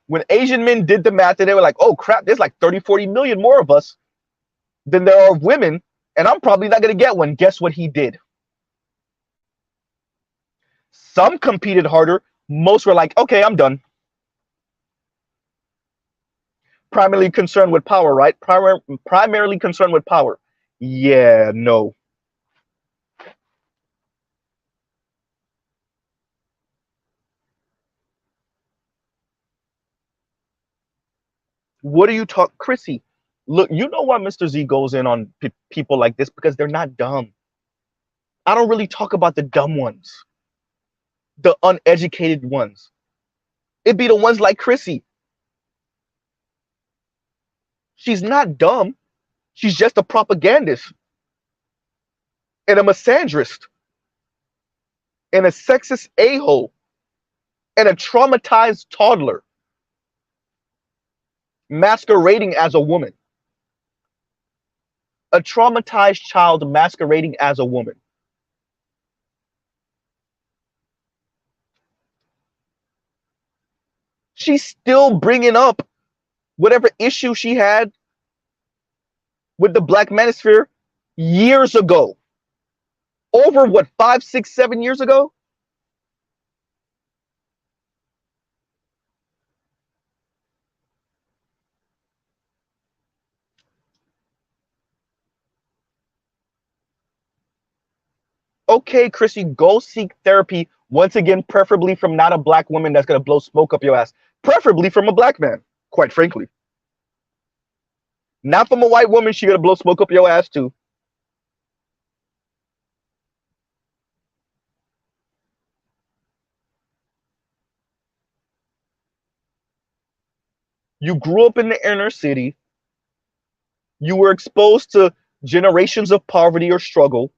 When Asian men did the math, and they were like, oh crap, there's like 30, 40 million more of us than there are of women, and I'm probably not going to get one. Guess what he did? Some competed harder. Most were like, okay, I'm done. Primarily concerned with power, right? Primarily concerned with power. Yeah, no. What are you talking, Chrissy? Look, you know why Mr. Z goes in on people like this? Because they're not dumb. I don't really talk about the dumb ones, the uneducated ones. It'd be the ones like Chrissy. She's not dumb. She's just a propagandist and a misandrist and a sexist a-hole and a traumatized toddler masquerading as a woman. A traumatized child masquerading as a woman. She's still bringing up whatever issue she had with the Black manosphere years ago. Over what, 5, 6, 7 years ago? Okay, Chrissy, go seek therapy. Once again, preferably from not a black woman that's going to blow smoke up your ass. Preferably from a black man, quite frankly. Not from a white woman, she going to blow smoke up your ass too. You grew up in the inner city. You were exposed to generations of poverty or struggle.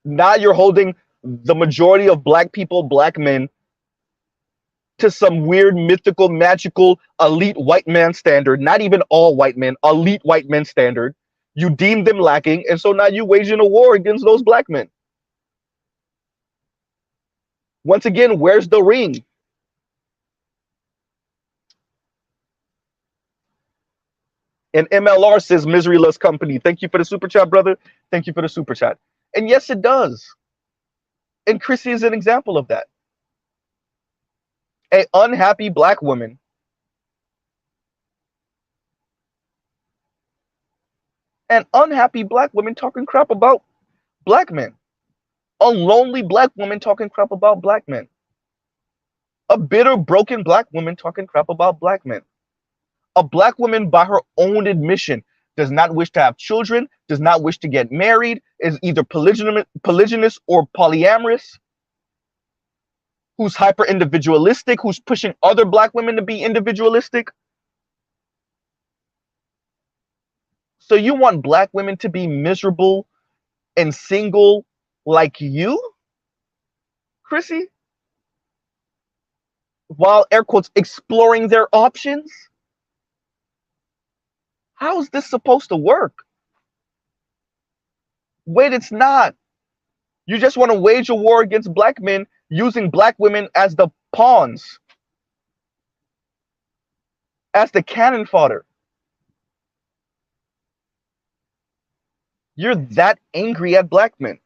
Now you're holding the majority of black people, black men, to some weird, mythical, magical, elite white man standard. Not even all white men, elite white men standard. You deem them lacking, and so now you waging a war against those black men. Once again, where's the ring? And MLR says misery loves company. Thank you for the super chat, brother. Thank you for the super chat. And yes, it does. And Chrissy is an example of that. An unhappy black woman talking crap about black men. A lonely black woman talking crap about black men. A bitter, broken black woman talking crap about black men. A black woman, by her own admission, does not wish to have children, does not wish to get married, is either polygynous or polyamorous, who's hyper-individualistic, who's pushing other black women to be individualistic. So you want black women to be miserable and single like you, Chrissy? While, air quotes, exploring their options? How is this supposed to work? Wait, it's not. You just want to wage a war against black men using black women as the pawns, as the cannon fodder. You're that angry at black men.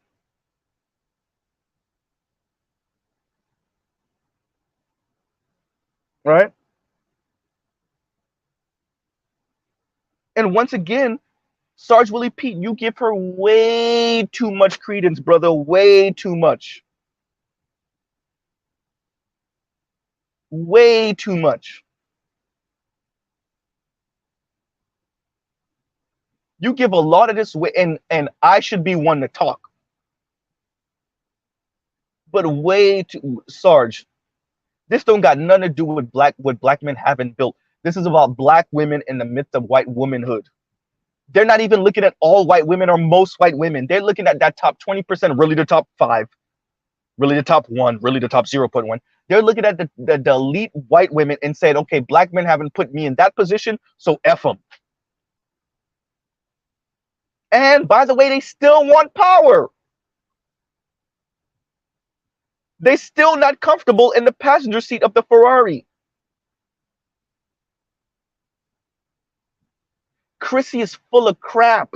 Right? And once again, Sarge Willie Pete, you give her way too much credence, brother. Way too much. Way too much. You give a lot of this way, and I should be one to talk. But way too, Sarge, this don't got nothing to do with what black men haven't built. This is about black women in the midst of white womanhood. They're not even looking at all white women or most white women. They're looking at that top 20%, really the top 5, really the top 1, really the top 0.1. They're looking at the elite white women and saying, okay, black men haven't put me in that position, so F them. And by the way, they still want power. They're still not comfortable in the passenger seat of the Ferrari. Chrissy is full of crap.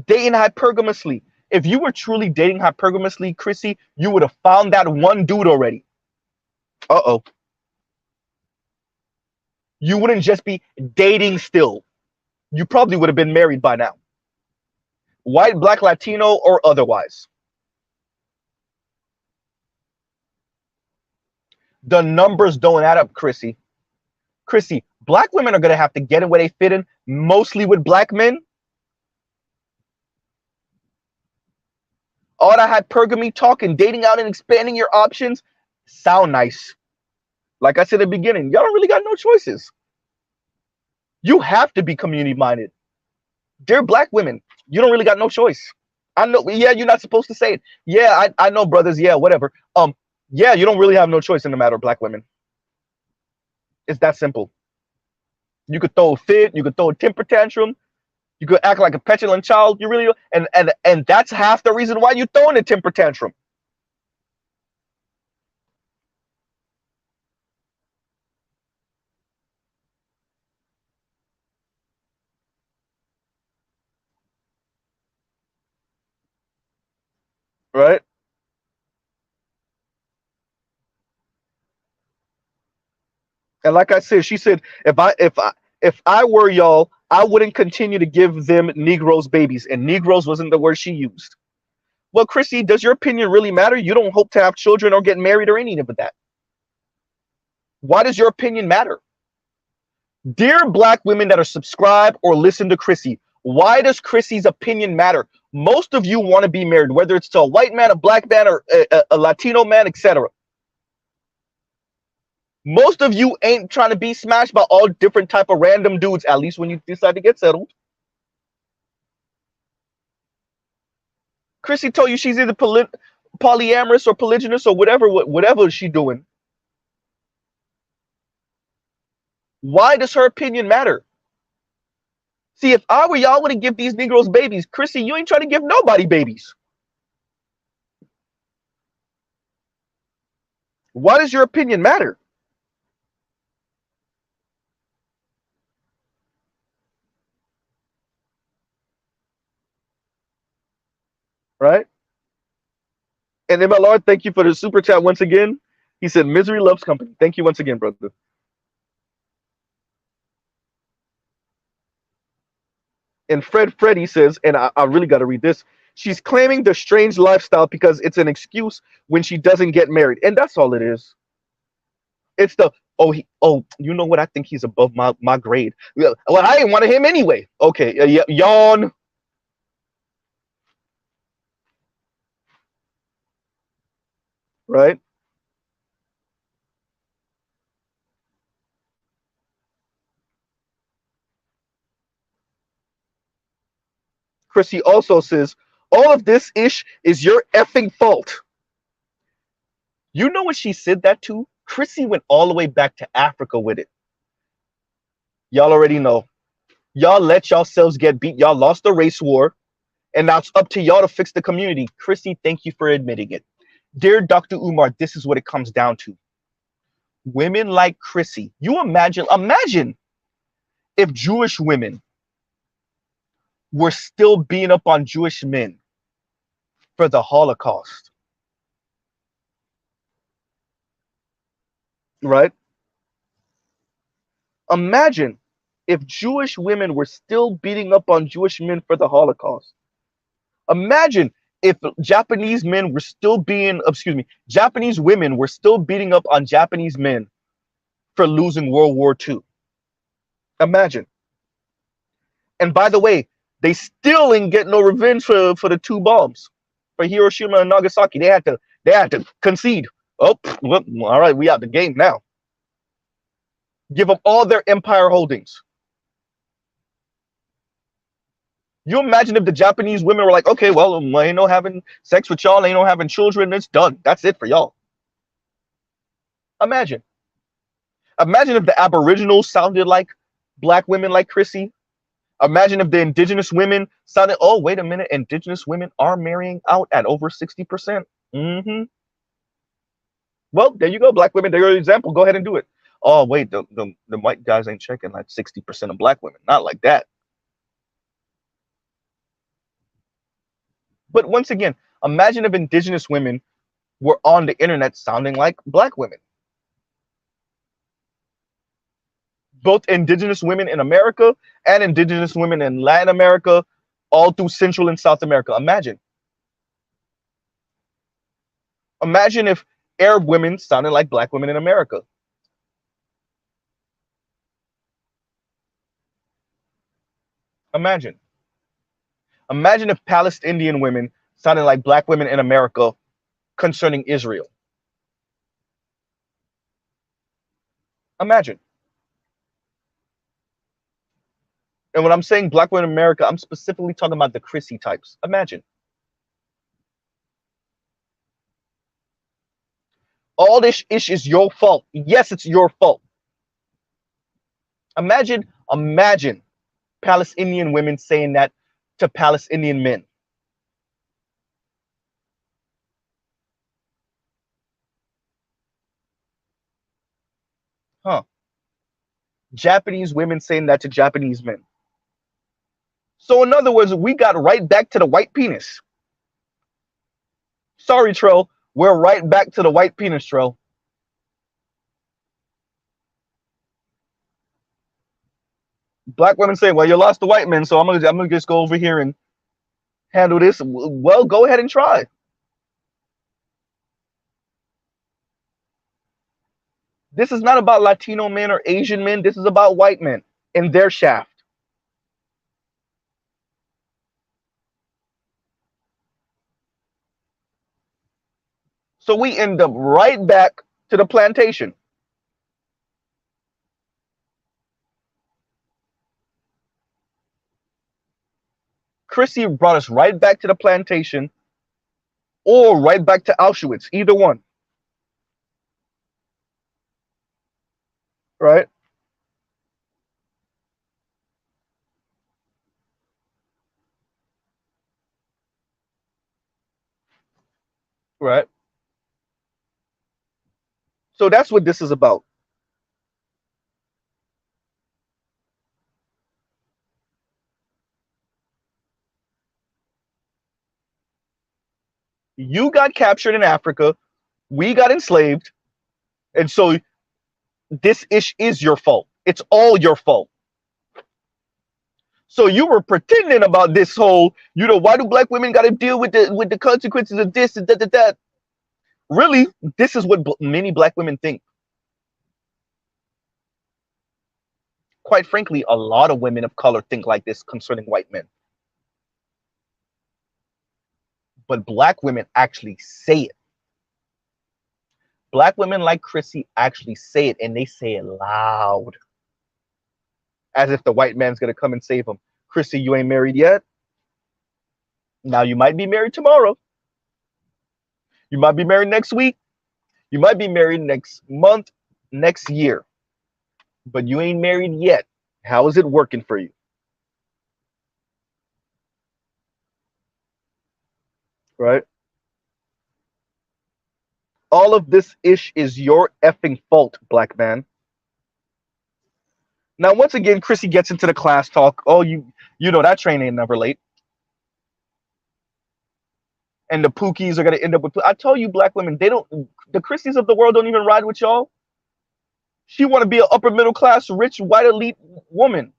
Dating hypergamously. If you were truly dating hypergamously, Chrissy, you would have found that one dude already. Uh-oh. You wouldn't just be dating still. You probably would have been married by now. White, black, Latino, or otherwise. The numbers don't add up, Chrissy. Chrissy, black women are going to have to get in where they fit in, mostly with black men. All that hypergamy talk and dating out and expanding your options sound nice. Like I said at the beginning, y'all don't really got no choices. You have to be community-minded. Dear black women, you don't really got no choice. I know, yeah, you're not supposed to say it. Yeah, I know, brothers, yeah, whatever. Yeah, you don't really have no choice in the matter of black women. It's that simple. You could throw a fit, you could throw a temper tantrum, you could act like a petulant child. You really, and that's half the reason why you're throwing a temper tantrum. Right? And like I said, she said, if I were y'all, I wouldn't continue to give them Negroes babies. And Negroes wasn't the word she used. Well, Chrissy, does your opinion really matter? You don't hope to have children or get married or any of that. Why does your opinion matter? Dear black women that are subscribed or listen to Chrissy, why does Chrissy's opinion matter? Most of you want to be married, whether it's to a white man, a black man, or a Latino man, etc. Most of you ain't trying to be smashed by all different type of random dudes, at least when you decide to get settled. Chrissy told you she's either polyamorous or polygynous or whatever she's doing. Why does her opinion matter? See, if I were y'all, would give these Negroes babies. Chrissy, you ain't trying to give nobody babies. Why does your opinion matter? right? And MLR, thank you for the super chat once again. He said, "Misery loves company." Thank you once again, brother. And Freddy says, and I really got to read this. She's claiming the strange lifestyle because it's an excuse when she doesn't get married, and that's all it is. It's the you know what? I think he's above my grade. Well, I didn't want him anyway. Okay, yawn. Right? Chrissy also says, all of this ish is your effing fault. You know what she said that to? Chrissy went all the way back to Africa with it. Y'all already know. Y'all let yourselves get beat. Y'all lost the race war, and now it's up to y'all to fix the community. Chrissy, thank you for admitting it. Dear Dr. Umar, this is what it comes down to. Women like Chrissy. You imagine if Jewish women were still beating up on Jewish men for the Holocaust. Right? Imagine if Jewish women were still beating up on Jewish men for the Holocaust. Imagine if Japanese men were still Japanese women were still beating up on Japanese men for losing World War II. Imagine. And by the way, they still didn't get no revenge for the two bombs for Hiroshima and Nagasaki. They had to concede. Oh, well, all right, we out the game now. Give them all their empire holdings. You imagine if the Japanese women were like, okay, well, ain't no having sex with y'all, ain't no having children, it's done. That's it for y'all. Imagine. Imagine if the Aboriginals sounded like black women like Chrissy. Imagine if the indigenous women sounded, oh, wait a minute, indigenous women are marrying out at over 60%. Mm-hmm. Well, there you go, black women. There's your example. Go ahead and do it. Oh, wait, the white guys ain't checking like 60% of black women. Not like that. But once again, imagine if indigenous women were on the internet sounding like black women. Both indigenous women in America and indigenous women in Latin America, all through Central and South America. Imagine. Imagine if Arab women sounded like black women in America. Imagine. Imagine if Palestinian women sounded like black women in America concerning Israel. Imagine. And when I'm saying black women in America, I'm specifically talking about the Chrissy types. Imagine. All this ish is your fault. Yes, it's your fault. Imagine Palestinian women saying that to Palestinian men. Huh. Japanese women saying that to Japanese men. So in other words, we got right back to the white penis. Sorry, Trell. We're right back to the white penis, Trell. Black women say, well, you lost the white men, so I'm gonna just go over here and handle this. Well, go ahead and try. This is not about Latino men or Asian men. This is about white men and their shaft. So we end up right back to the plantation. Chrissy brought us right back to the plantation or right back to Auschwitz, either one. Right? Right. So that's what this is about. You got captured in Africa. We got enslaved. And so this ish is your fault. It's all your fault. So you were pretending about this whole, why do black women got to deal with the consequences of this and that. Really, this is what many black women think. Quite frankly, a lot of women of color think like this concerning white men. But black women actually say it. Black women like Chrissy actually say it, and they say it loud. As if the white man's going to come and save them. Chrissy, you ain't married yet? Now you might be married tomorrow. You might be married next week. You might be married next month, next year. But you ain't married yet. How is it working for you? Right? All of this ish is your effing fault, black man. Now, once again, Chrissy gets into the class talk. Oh, you know that train ain't never late. And the Pookies are going to end up with... I tell you, black women, the Chrissies of the world don't even ride with y'all. She want to be an upper middle class, rich, white elite woman.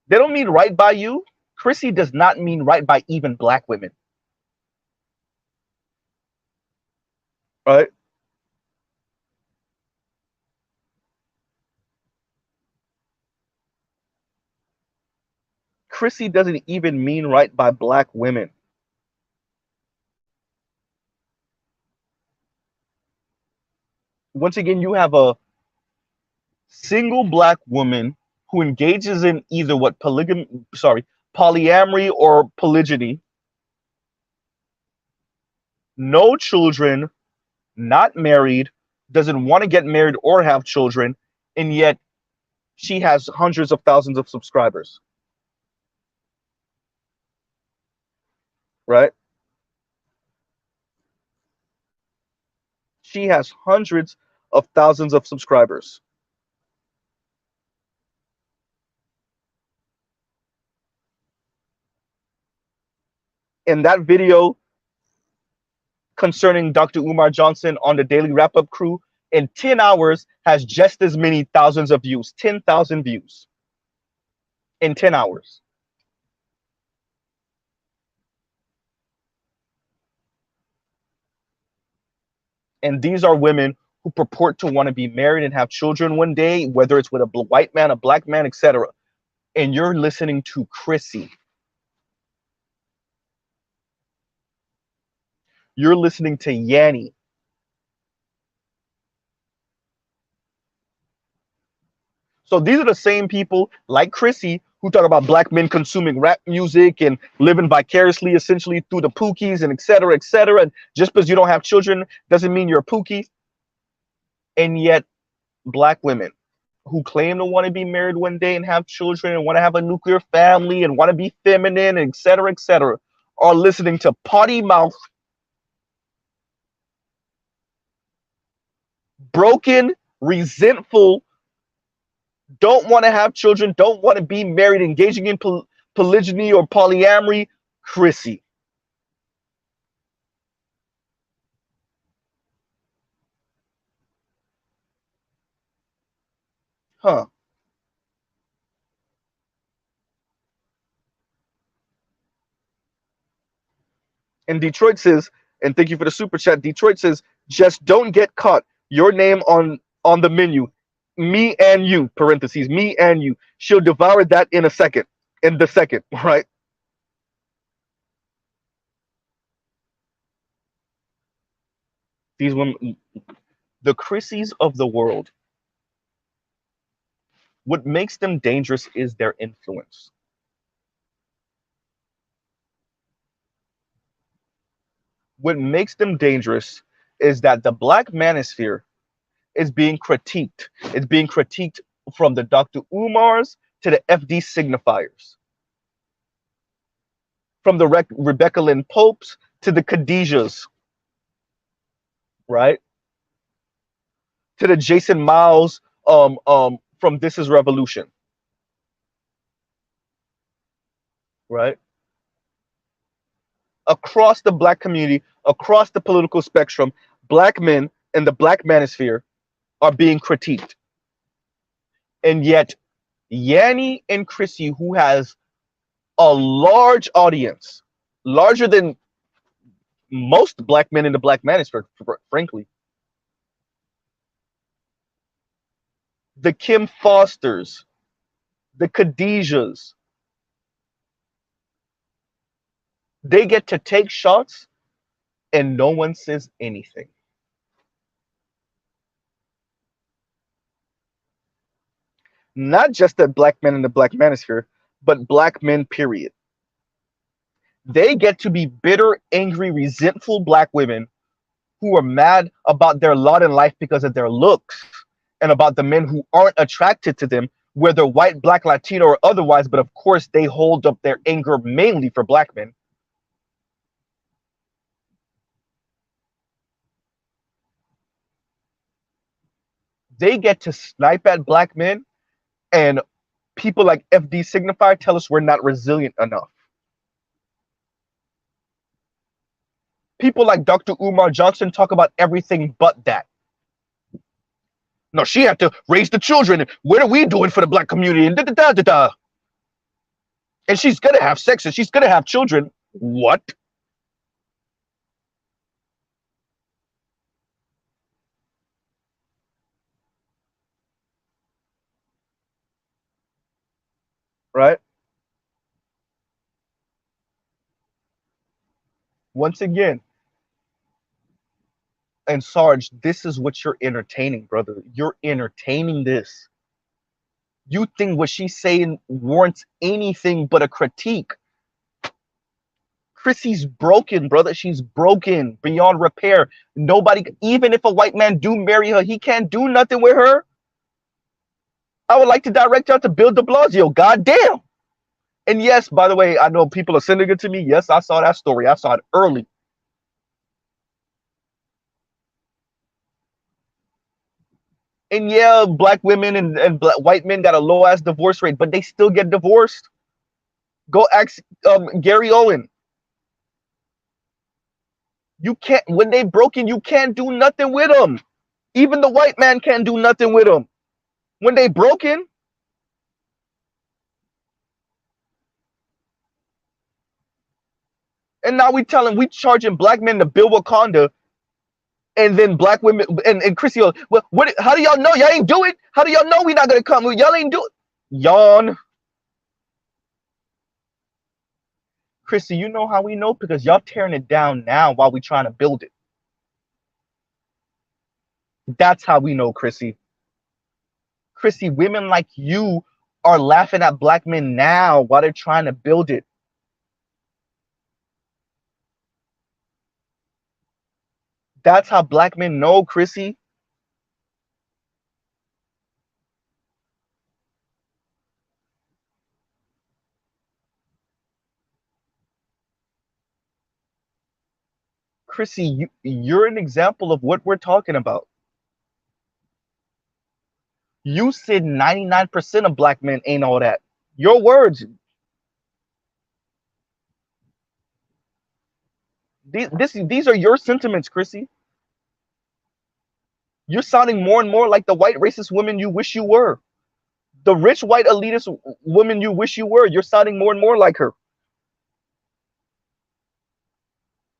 They don't mean right by you. Chrissy does not mean right by even black women. Right? Chrissy doesn't even mean right by black women. Once again, you have a single black woman who engages in either polyamory or polygyny, no children, not married, doesn't want to get married or have children, and yet she has hundreds of thousands of subscribers. Right? She has hundreds of thousands of subscribers. In that video concerning Dr. Umar Johnson on the Daily Wrap-Up Crew, in 10 hours has just as many thousands of views, 10,000 views in 10 hours. And these are women who purport to want to be married and have children one day, whether it's with a white man, a black man, etc. And you're listening to Chrissy. You're listening to Yanni. So these are the same people like Chrissy who talk about black men consuming rap music and living vicariously, essentially through the Pookies and et cetera, et cetera. And just because you don't have children doesn't mean you're a Pookie. And yet black women who claim to want to be married one day and have children and want to have a nuclear family and want to be feminine, et cetera, are listening to potty mouth, broken, resentful, don't want to have children, don't want to be married, engaging in polygyny or polyamory, Chrissy. Huh. And Detroit says, and thank you for the super chat, Detroit says, just don't get caught. Your name on the menu. Me and you, parentheses, me and you. She'll devour that in the second, right? These women, the Chrissies of the world, what makes them dangerous is their influence. What makes them dangerous is that the black manosphere is being critiqued. It's being critiqued from the Dr. Umars to the FD signifiers. From the Rebecca Lynn Popes to the Khadijas, right? To the Jason Miles from This Is Revolution, right? across the black community, across the political spectrum, black men in the black manosphere are being critiqued. And yet, Yanni and Chrissy, who has a large audience, larger than most black men in the black manosphere, frankly, the Kim Fosters, the Khadijas, they get to take shots and no one says anything. Not just the black men in the black manosphere, but black men, period. They get to be bitter, angry, resentful black women who are mad about their lot in life because of their looks and about the men who aren't attracted to them, whether white, black, Latino, or otherwise. But of course, they hold up their anger mainly for black men. They get to snipe at black men, and people like FD Signify tell us we're not resilient enough. People like Dr. Umar Johnson talk about everything but that. No, she had to raise the children. What are we doing for the black community? And da-da-da-da-da. And she's going to have sex and she's going to have children. What? Right? Once again, and Sarge, this is what you're entertaining, brother. You're entertaining this. You think what she's saying warrants anything but a critique. Chrissy's broken, brother. She's broken beyond repair. Nobody, even if a white man do marry her, he can't do nothing with her. I would like to direct y'all to Bill de Blasio. God damn. And yes, by the way, I know people are sending it to me. Yes, I saw that story. I saw it early. And yeah, black women and white men got a low ass divorce rate, but they still get divorced. Go ask Gary Owen. You can't, when they broken, you can't do nothing with them. Even the white man can't do nothing with them. When they broken, and now we charging black men to build Wakanda, and then black women and Chrissy, well, what? How do y'all know y'all ain't do it? How do y'all know we not gonna come? Y'all ain't do it. Yawn. Chrissy, you know how we know? Because y'all tearing it down now while we trying to build it. That's how we know, Chrissy. Chrissy, women like you are laughing at black men now while they're trying to build it. That's how black men know, Chrissy. Chrissy, you're an example of what we're talking about. You said 99% of black men ain't all that. Your words. These are your sentiments, Chrissy. You're sounding more and more like the white racist woman you wish you were. The rich white elitist woman you wish you were. You're sounding more and more like her.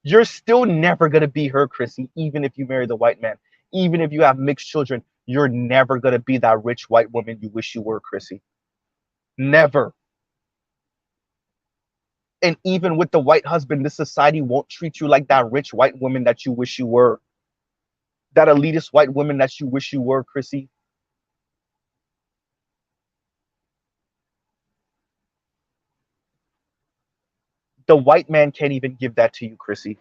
You're still never going to be her, Chrissy, even if you marry the white man. Even if you have mixed children, you're never going to be that rich white woman you wish you were, Chrissy. Never. And even with the white husband, this society won't treat you like that rich white woman that you wish you were. That elitist white woman that you wish you were, Chrissy. The white man can't even give that to you, Chrissy.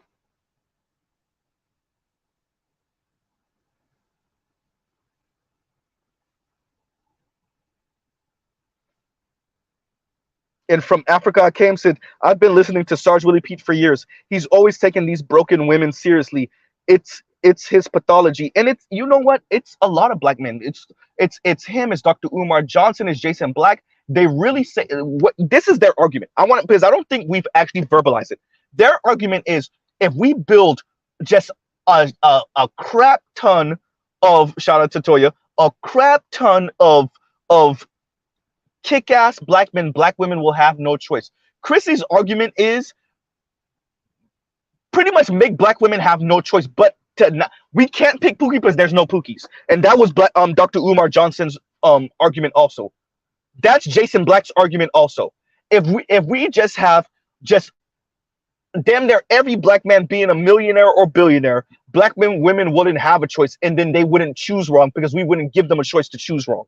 And from Africa I came, said, I've been listening to Sarge Willie Pete for years. He's always taken these broken women seriously. It's his pathology. And it's, you know what? It's a lot of black men. It's him, it's Dr. Umar Johnson, it's Jason Black. They really say what this is their argument. I want it because I don't think we've actually verbalized it. Their argument is, if we build just a crap ton of, shout out to Toya, a crap ton of kick-ass black men, black women will have no choice. Chrissy's argument is pretty much make black women have no choice but to not, we can't pick Pookie because there's no Pookies. And that was Dr. Umar Johnson's argument also. That's Jason Black's argument also. If we just have just damn near every black man being a millionaire or billionaire, black women wouldn't have a choice, and then they wouldn't choose wrong because we wouldn't give them a choice to choose wrong.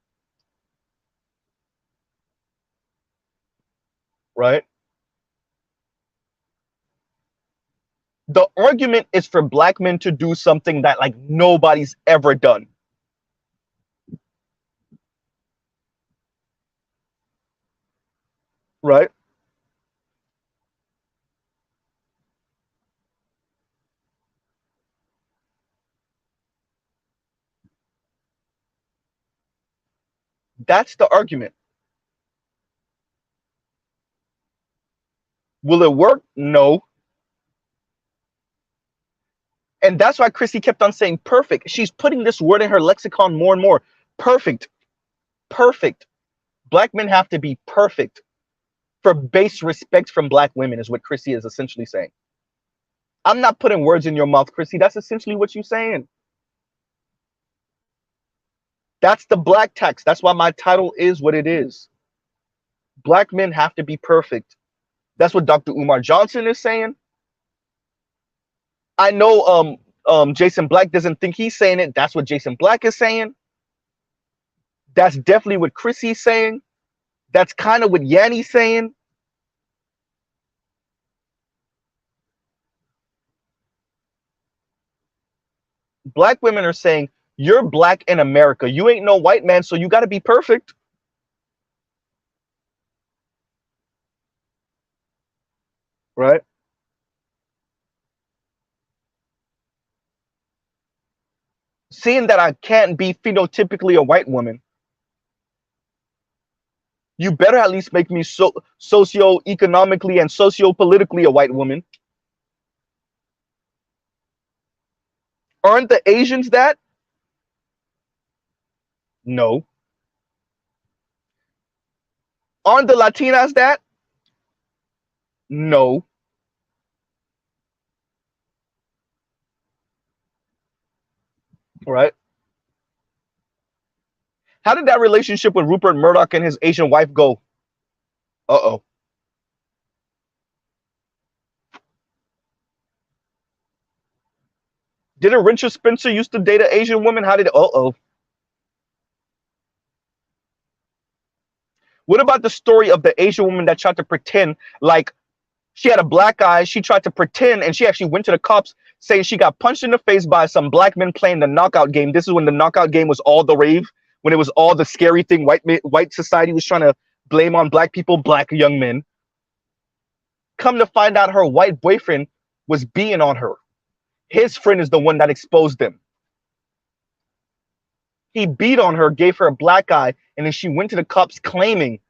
Right? The argument is for black men to do something that like nobody's ever done. Right? That's the argument. Will it work? No. And that's why Chrissy kept on saying perfect. She's putting this word in her lexicon more and more. Perfect. Perfect. Black men have to be perfect for base respect from black women, is what Chrissy is essentially saying. I'm not putting words in your mouth, Chrissy. That's essentially what you're saying. That's the black text. That's why my title is what it is. Black men have to be perfect. That's what Dr. Umar Johnson is saying. I know Jason Black doesn't think he's saying it. That's what Jason Black is saying. That's definitely what Chrissy's saying. That's kind of what Yanni's saying. Black women are saying, you're black in America. You ain't no white man, so you got to be perfect. Right? Seeing that I can't be phenotypically a white woman, you better at least make me socio-economically and socio-politically a white woman. Aren't the Asians that? No. Aren't the Latinas that? No. Right? How did that relationship with Rupert Murdoch and his Asian wife go? Uh-oh. Didn't Richard Spencer used to date an Asian woman? How did it? Uh-oh. What about the story of the Asian woman that tried to pretend like she had a black eye? She tried to pretend, and she actually went to the cops saying she got punched in the face by some black men playing the knockout game. This is when the knockout game was all the rave, when it was all the scary thing white society was trying to blame on black people, black young men. Come to find out her white boyfriend was being on her. His friend is the one that exposed them. He beat on her, gave her a black eye, and then she went to the cops claiming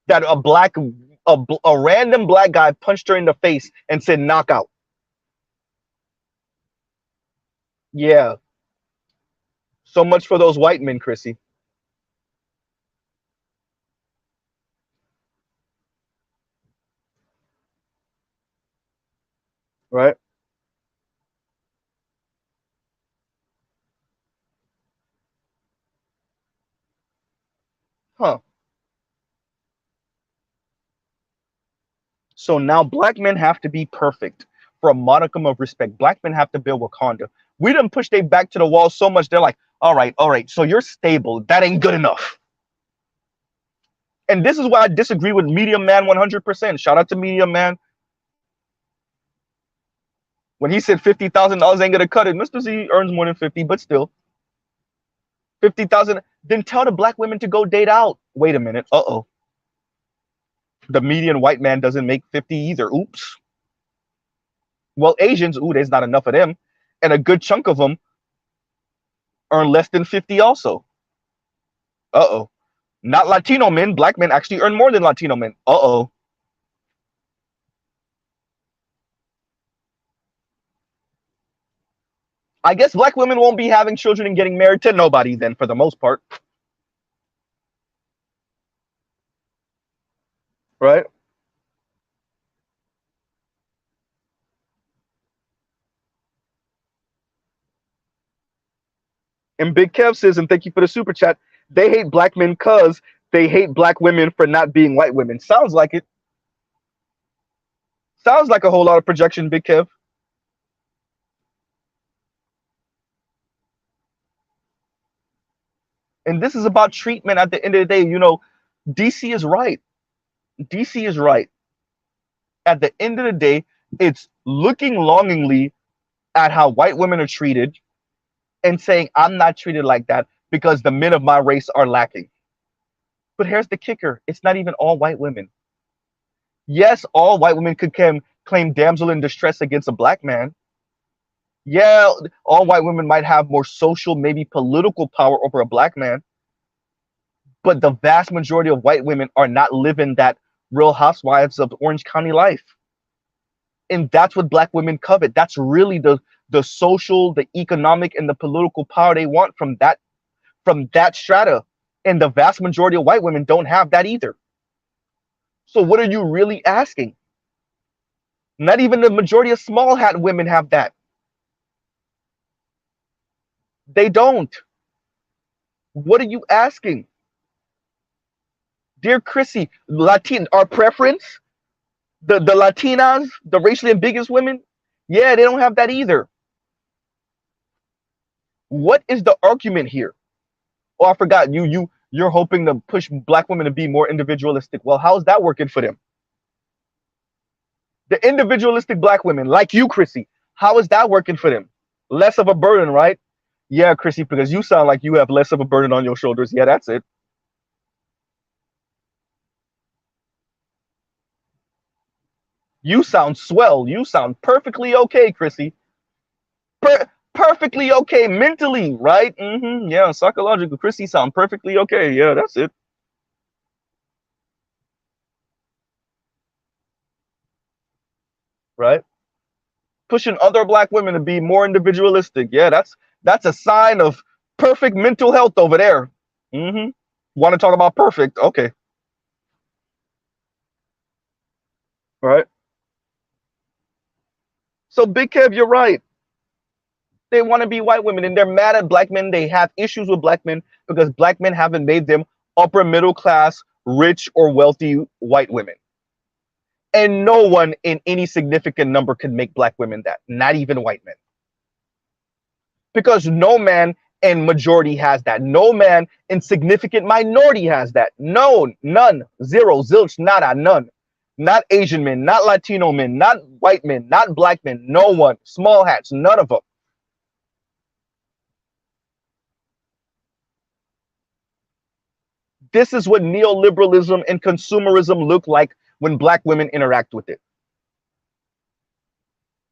that a random black guy punched her in the face and said knockout. Yeah. So much for those white men, Chrissy. Right? Huh. So now black men have to be perfect for a modicum of respect. Black men have to build Wakanda. We done pushed they back to the wall so much, they're like, all right, so you're stable. That ain't good enough. And this is why I disagree with Medium Man 100%. Shout out to Medium Man. When he said $50,000 ain't gonna cut it, Mr. Z earns more than 50, but still. 50,000, then tell the black women to go date out. Wait a minute. Uh-oh. The median white man doesn't make 50 either. Oops. Well, Asians, there's not enough of them. And a good chunk of them earn less than 50 also. Uh-oh. Not Latino men. Black men actually earn more than Latino men. Uh-oh. I guess black women won't be having children and getting married to nobody then, for the most part. Right? And Big Kev says, and thank you for the super chat, they hate black men because they hate black women for not being white women. Sounds like it. Sounds like a whole lot of projection, Big Kev. And this is about treatment at the end of the day. You know, DC is right. DC is right. At the end of the day, it's looking longingly at how white women are treated and saying, I'm not treated like that because the men of my race are lacking. But here's the kicker. It's not even all white women. Yes, all white women could claim damsel in distress against a black man. Yeah, all white women might have more social, maybe political power over a black man. But the vast majority of white women are not living that Real Housewives of Orange County life. And that's what black women covet. That's really the social, the economic, and the political power they want from that strata. And the vast majority of white women don't have that either. So what are you really asking? Not even the majority of small hat women have that. They don't. What are you asking? Dear Chrissy, our preference, the Latinas, the racially ambiguous women, yeah, they don't have that either. What is the argument here? Oh, I forgot. You're hoping to push black women to be more individualistic. Well, how's that working for them? The individualistic black women, like you, Chrissy, how is that working for them? Less of a burden, right? Yeah, Chrissy, because you sound like you have less of a burden on your shoulders. Yeah, that's it. You sound swell. You sound perfectly okay, Chrissy. Perfectly okay mentally, right? Yeah, psychological. Chrissy sound perfectly okay. Yeah, that's it. Right? Pushing other black women to be more individualistic. Yeah, that's a sign of perfect mental health over there. Want to talk about perfect? Okay. Right. So Big Kev, you're right. They want to be white women and they're mad at black men. They have issues with black men because black men haven't made them upper middle class, rich or wealthy white women. And no one in any significant number can make black women that, not even white men. Because no man in majority has that. No man in significant minority has that. No, none, zero, zilch, nada, none. Not Asian men, not Latino men, not white men, not black men, no one. Small hats, none of them. This is what neoliberalism and consumerism look like when black women interact with it.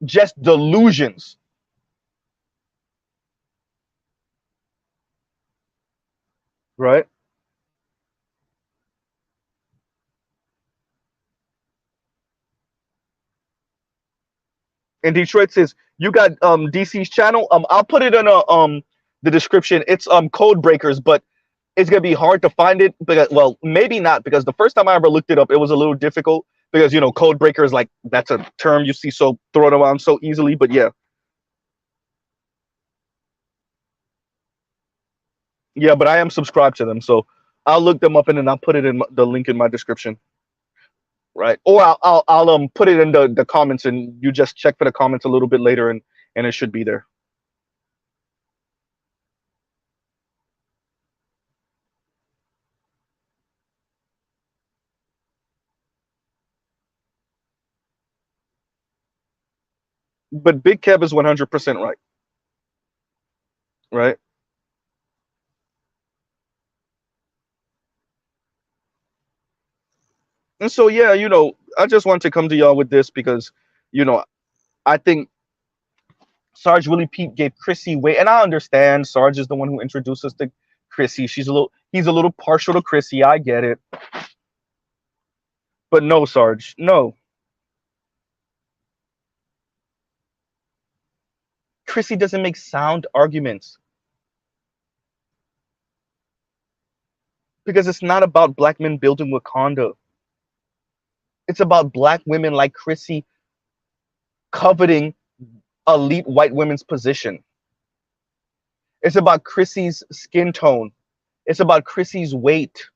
Just delusions. Right? And Detroit says, you got DC's channel. I'll put it in the description. It's Code Breakers, but it's gonna be hard to find it because, well, maybe not, because the first time I ever looked it up, it was a little difficult because, you know, code breakers, like, that's a term you see so thrown around so easily. But yeah, but I am subscribed to them, so I'll look them up and then I'll put it in the link in my description, right? Or I'll put it in the comments and you just check for the comments a little bit later and it should be there. But Big Kev is 100% right, right? And so, yeah, you know, I just want to come to y'all with this because, you know, I think Sarge really gave Chrissy way, and I understand Sarge is the one who introduced us to Chrissy. He's a little partial to Chrissy. I get it, but no, Sarge, no. Chrissy doesn't make sound arguments. Because it's not about black men building Wakanda. It's about black women like Chrissy coveting elite white women's position. It's about Chrissy's skin tone. It's about Chrissy's weight.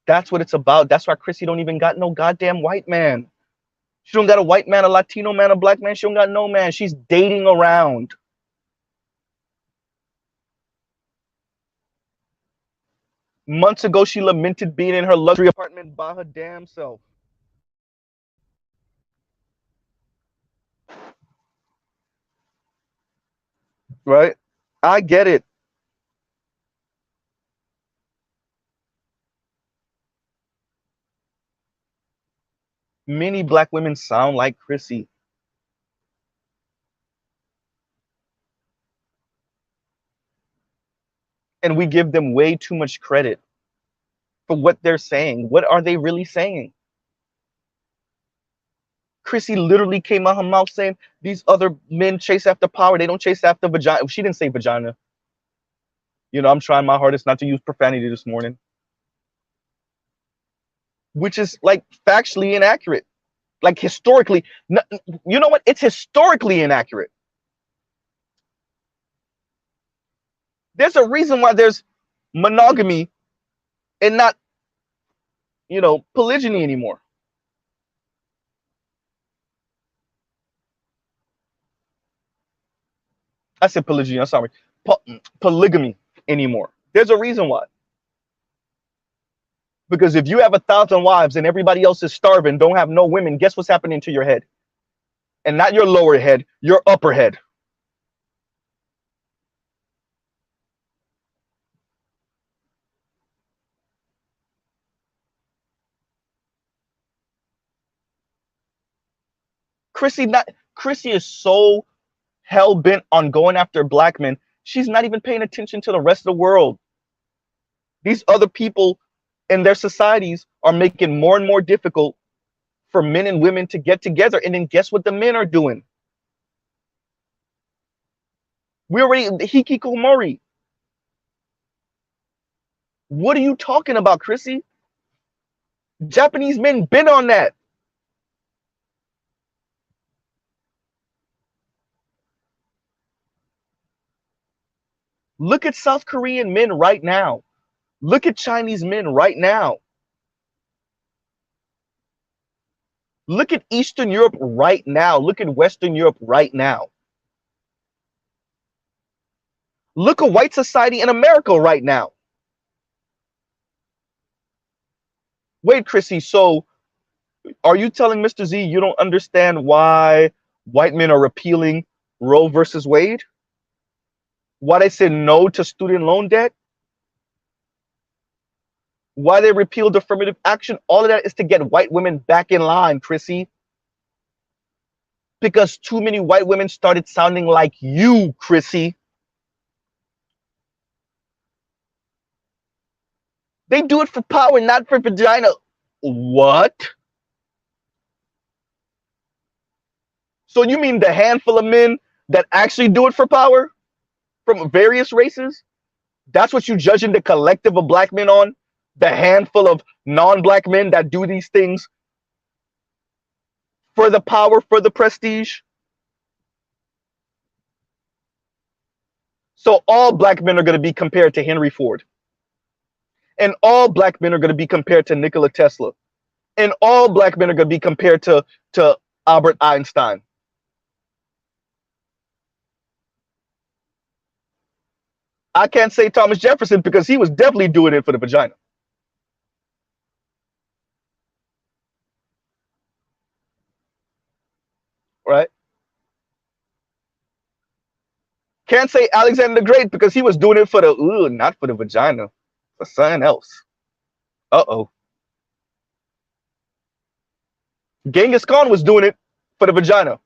That's what it's about. That's why Chrissy don't even got no goddamn white man. She don't got a white man, a Latino man, a black man. She don't got no man. She's dating around. Months ago, she lamented being in her luxury apartment by her damn self. Right? I get it. Many black women sound like Chrissy. And we give them way too much credit for what they're saying. What are they really saying? Chrissy literally came out her mouth saying these other men chase after power. They don't chase after vagina. She didn't say vagina. You know, I'm trying my hardest not to use profanity this morning. Which is like factually inaccurate. Like historically, you know what? It's historically inaccurate. There's a reason why there's monogamy and not, you know, polygyny anymore. I said polygyny, I'm sorry. Polygamy anymore. There's a reason why. Because if you have 1,000 wives and everybody else is starving, don't have no women, guess what's happening to your head? And not your lower head, your upper head. Chrissy is so hell-bent on going after black men, she's not even paying attention to the rest of the world. These other people in their societies are making more and more difficult for men and women to get together. And then guess what the men are doing? We already, hikikomori. What are you talking about, Chrissy? Japanese men been on that. Look at South Korean men right now. Look at Chinese men right now. Look at Eastern Europe right now. Look at Western Europe right now. Look at white society in America right now. Wait, Chrissy, so are you telling Mr. Z you don't understand why white men are repealing Roe versus Wade? Why they said no to student loan debt? Why they repealed affirmative action? All of that is to get white women back in line, Chrissy. Because too many white women started sounding like you, Chrissy. They do it for power, not for vagina. What? So you mean the handful of men that actually do it for power from various races? That's what you judging the collective of black men on? The handful of non-black men that do these things for the power, for the prestige? So all black men are going to be compared to Henry Ford. And all black men are going to be compared to Nikola Tesla. And all black men are going to be compared to Albert Einstein. I can't say Thomas Jefferson because he was definitely doing it for the vagina. Right? Can't say Alexander the Great because he was doing it for the, not for the vagina, for something else. Uh-oh. Genghis Khan was doing it for the vagina.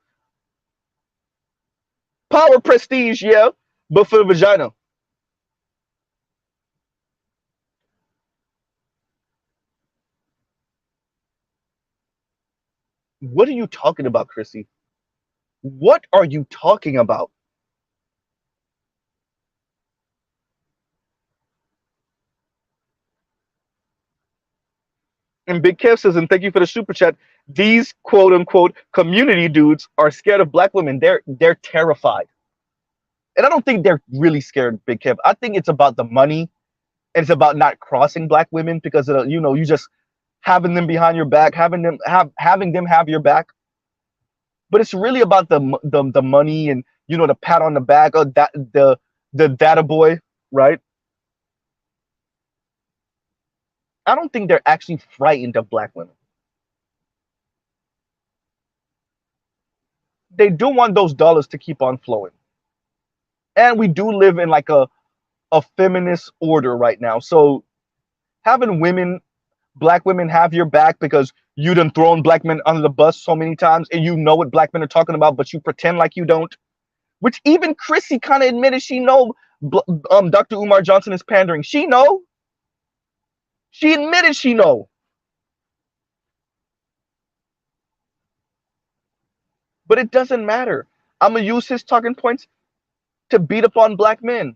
Power, prestige, yeah, but for the vagina. What are you talking about, Chrissy? What are you talking about? And Big Kev says, and thank you for the super chat. These quote unquote community dudes are scared of black women. They're terrified. And I don't think they're really scared, Big Kev. I think it's about the money, and it's about not crossing black women because of, you just having them behind your back, having them have your back. But it's really about the money and the pat on the back of that the data boy, right? I don't think they're actually frightened of black women. They do want those dollars to keep on flowing. And we do live in like a feminist order right now. So having black women have your back because you done thrown black men under the bus so many times and you know what black men are talking about, but you pretend like you don't. Which even Chrissy kind of admitted she know Dr. Umar Johnson is pandering. She know. She admitted she know. But it doesn't matter. I'm going to use his talking points to beat up on black men.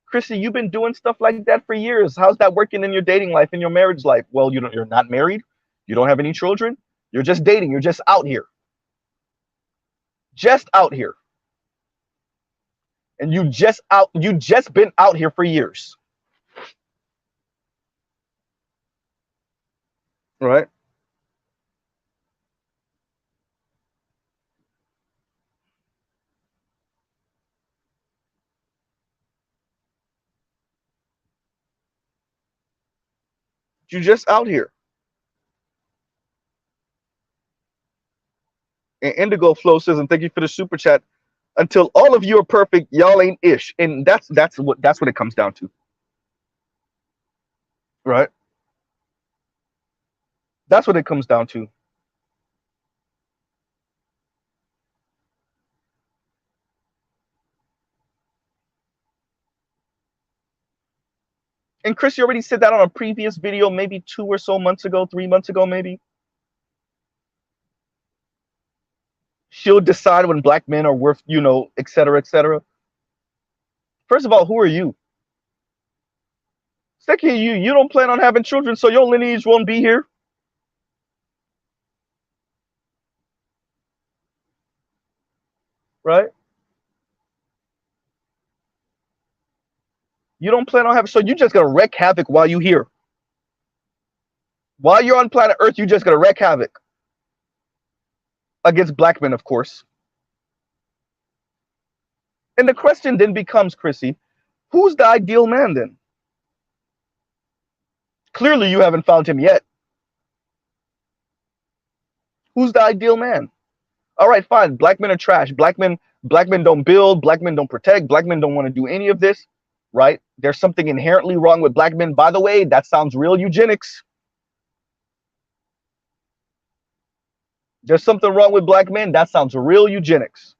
Chrissy, you've been doing stuff like that for years. How's that working in your dating life, in your marriage life? Well, you're not married. You don't have any children. You're just dating. You're just out here. Just out here. And you just been out here for years. Right? You just out here. And Indigo Flow says, and thank you for the super chat. Until all of you are perfect, y'all ain't ish. And that's what it comes down to. Right? That's what it comes down to. And Chris, you already said that on a previous video, maybe 2 or so months ago, 3 months ago, maybe. She'll decide when black men are worth, et cetera, et cetera. First of all, who are you? Second, you don't plan on having children, so your lineage won't be here. Right? You don't plan on having, so you just gonna wreak havoc while you here. While you're on planet Earth, you just gonna wreak havoc. Against black men, of course. And the question then becomes, Chrissy, who's the ideal man then? Clearly you haven't found him yet. Who's the ideal man? All right, fine. Black men are trash. Black men don't build, black men don't protect, black men don't want to do any of this, right? There's something inherently wrong with black men. By the way, that sounds real eugenics. There's something wrong with black men. That sounds real eugenics.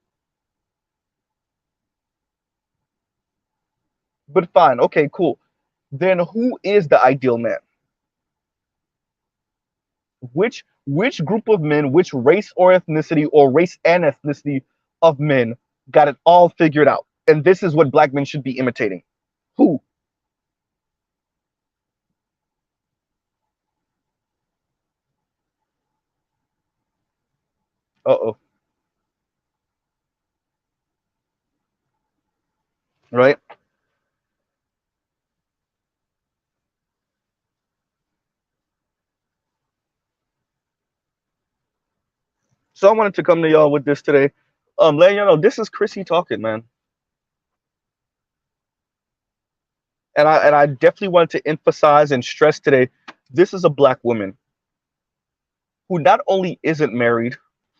But fine, okay, cool. Then who is the ideal man? Which group of men, which race or ethnicity or race and ethnicity of men got it all figured out? And this is what black men should be imitating. Who? Uh-oh. Right? So I wanted to come to y'all with this today. Letting y'all know this is Chrissy talking, man. And I definitely wanted to emphasize and stress today, this is a black woman who not only isn't married,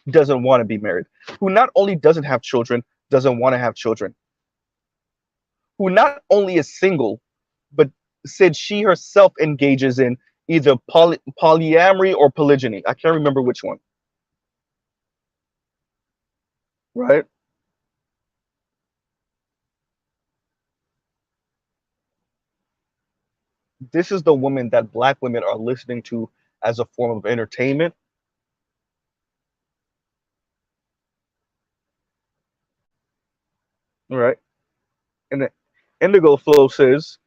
doesn't want to be married, who not only doesn't have children, doesn't want to have children, who not only is single, but said she herself engages in either polyamory or polygyny. I can't remember which one. Right? This is the woman that black women are listening to as a form of entertainment, right? And the Indigo Flow says,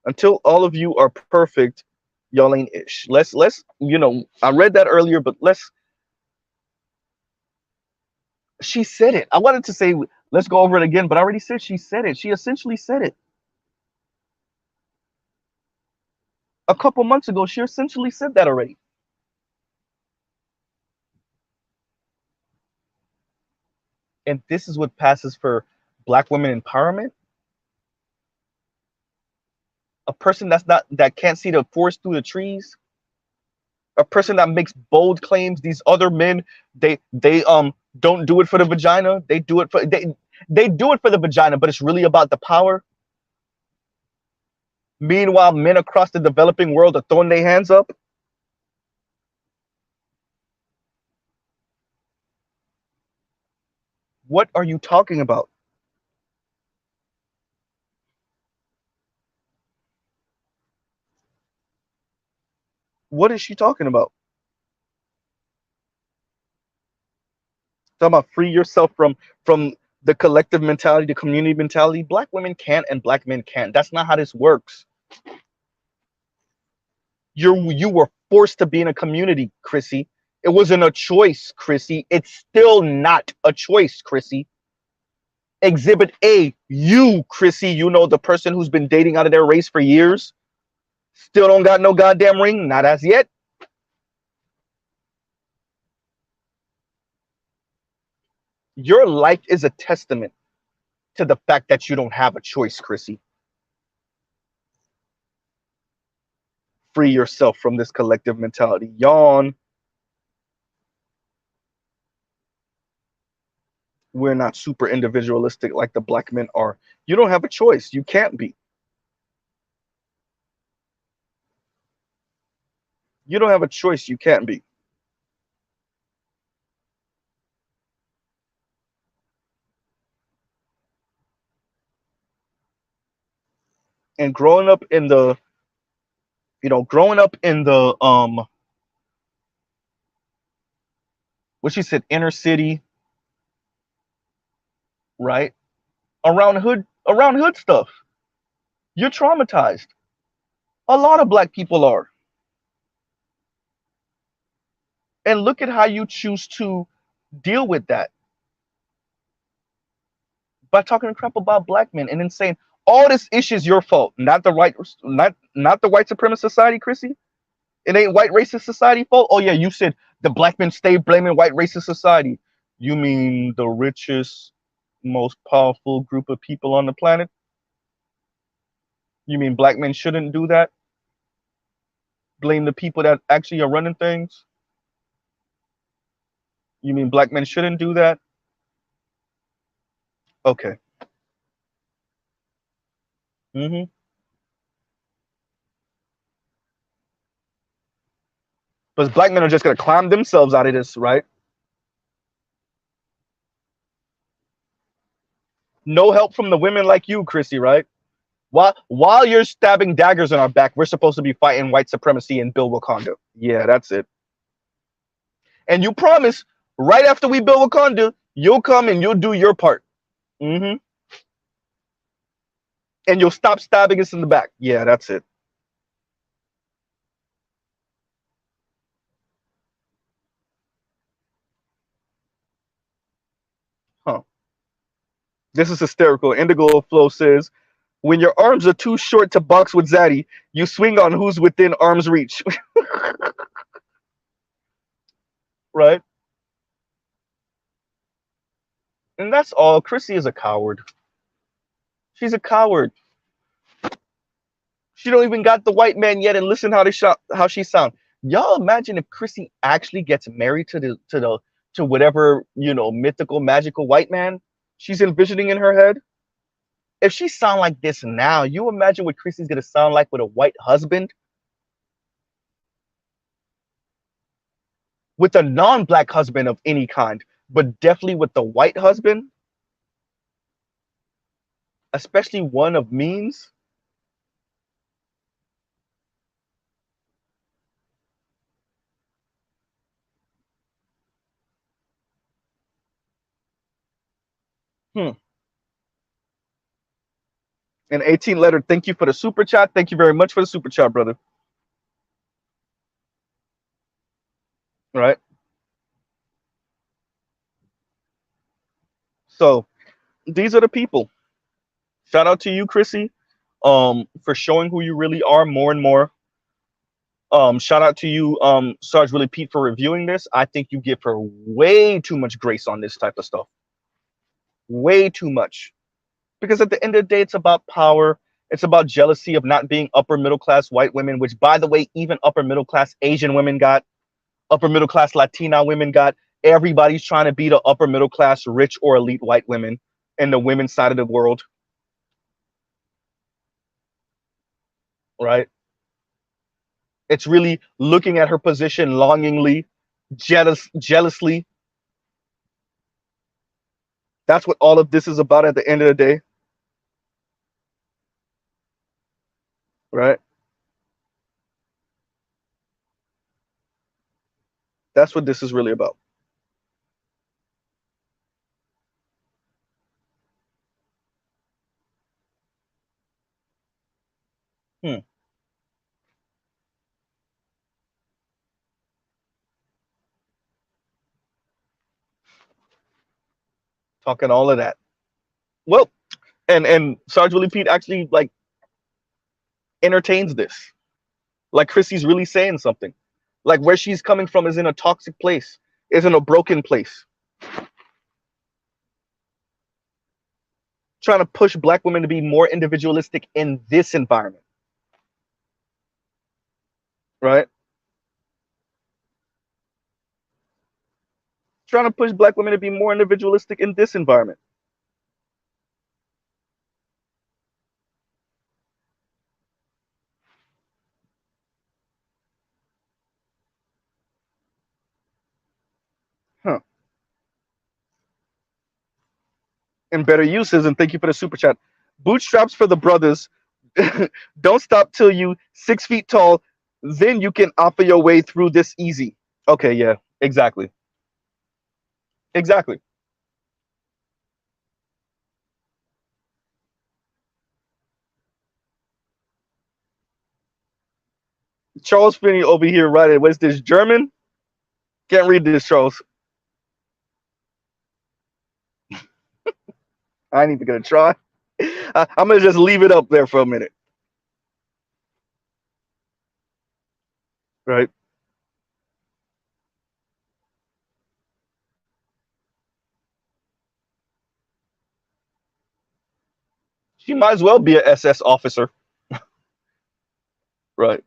until all of you are perfect, y'all ain't ish. Let's I read that earlier, but she said it. I wanted to say let's go over it again, but I already said she said it. She essentially said it a couple months ago. She essentially said that already. And this is what passes for black women empowerment. A person that can't see the forest through the trees, a person that makes bold claims. These other men, they don't do it for the vagina. They do it for the vagina, but it's really about the power. Meanwhile, men across the developing world are throwing their hands up. What are you talking about? What is she talking about? Talking about free yourself from the collective mentality, the community mentality. Black women can't and black men can't. That's not how this works. You were forced to be in a community, Chrissy. It wasn't a choice, Chrissy. It's still not a choice, Chrissy. Exhibit A, you, Chrissy, the person who's been dating out of their race for years, still don't got no goddamn ring, not as yet. Your life is a testament to the fact that you don't have a choice, Chrissy. Free yourself from this collective mentality. Yawn. We're not super individualistic like the black men are. You don't have a choice. You can't be. You don't have a choice. You can't be. And growing up in the what she said, inner city, right? Around hood stuff. You're traumatized. A lot of black people are. And look at how you choose to deal with that by talking crap about black men and then saying all this issue is your fault, not the white supremacist society, Chrissy. It ain't white racist society fault. Oh yeah, you said the black men stay blaming white racist society. You mean the richest, most powerful group of people on the planet? You mean black men shouldn't do that? Blame the people that actually are running things? You mean black men shouldn't do that? Okay. Mm-hmm. But black men are just gonna climb themselves out of this, right? No help from the women like you, Chrissy, right? While you're stabbing daggers in our back, we're supposed to be fighting white supremacy and build Wakanda. Yeah, that's it. And you promise, right after we build Wakanda, you'll come and you'll do your part. Mm-hmm. And you'll stop stabbing us in the back. Yeah, that's it. Huh. This is hysterical. Indigo Flow says, when your arms are too short to box with Zaddy, you swing on who's within arm's reach. Right? And that's all. Chrissy is a coward. She's a coward. She don't even got the white man yet, and listen how she sound. Y'all imagine if Chrissy actually gets married to whatever mythical magical white man she's envisioning in her head. If she sound like this now, you imagine what Chrissy's gonna sound like with a white husband, with a non-black husband of any kind, but definitely with the white husband, especially one of means. Hmm. And 18 letter, thank you for the super chat. Thank you very much for the super chat, brother. Right. So these are the people. Shout out to you, Chrissy, for showing who you really are more and more. Shout out to you, Sarge Really Pete, for reviewing this. I think you give her way too much grace on this type of stuff. Way too much. Because at the end of the day, it's about power. It's about jealousy of not being upper middle class white women, which, by the way, even upper middle class Asian women got, upper middle class Latina women got. Everybody's trying to be the upper middle class rich or elite white women in the women's side of the world. Right? It's really looking at her position longingly, jealously. That's what all of this is about at the end of the day. Right? That's what this is really about. Talking all of that. Well, and Sarge Willie Pete actually like entertains this. Like Chrissy's really saying something. Like where she's coming from is in a toxic place, is in a broken place. Trying to push black women to be more individualistic in this environment. Right? Trying to push black women to be more individualistic in this environment. Huh. And better uses, and thank you for the super chat. Bootstraps for the brothers. Don't stop till you 6 feet tall. Then you can offer your way through this easy. Okay, yeah, exactly. Exactly. Charles Finney over here writing, what's this, German? Can't read this, Charles. I ain't even gonna try. I'm gonna just leave it up there for a minute. Right? She might as well be an SS officer. Right.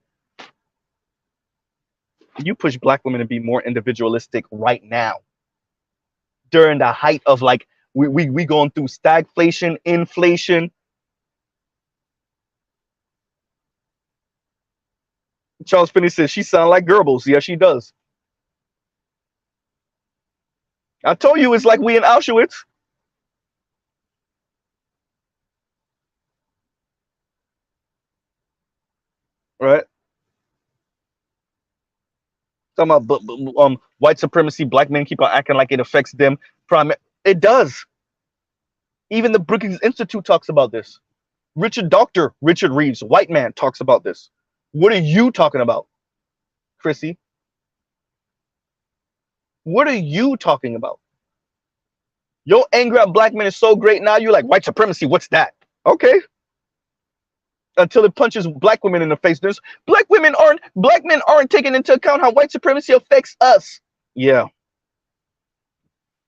You push black women to be more individualistic right now. During the height of like we going through stagflation, inflation. Charles Finney says she sounds like Goebbels. Yeah, she does. I told you it's like we in Auschwitz. Right? Talking about white supremacy, black men keep on acting like it affects them. It does. Even the Brookings Institute talks about this. Dr. Richard Reeves, white man, talks about this. What are you talking about, Chrissy? What are you talking about? Your anger at black men is so great now, you're like, white supremacy, what's that? Okay. Until it punches black women in the face. Black men aren't taking into account how white supremacy affects us. Yeah.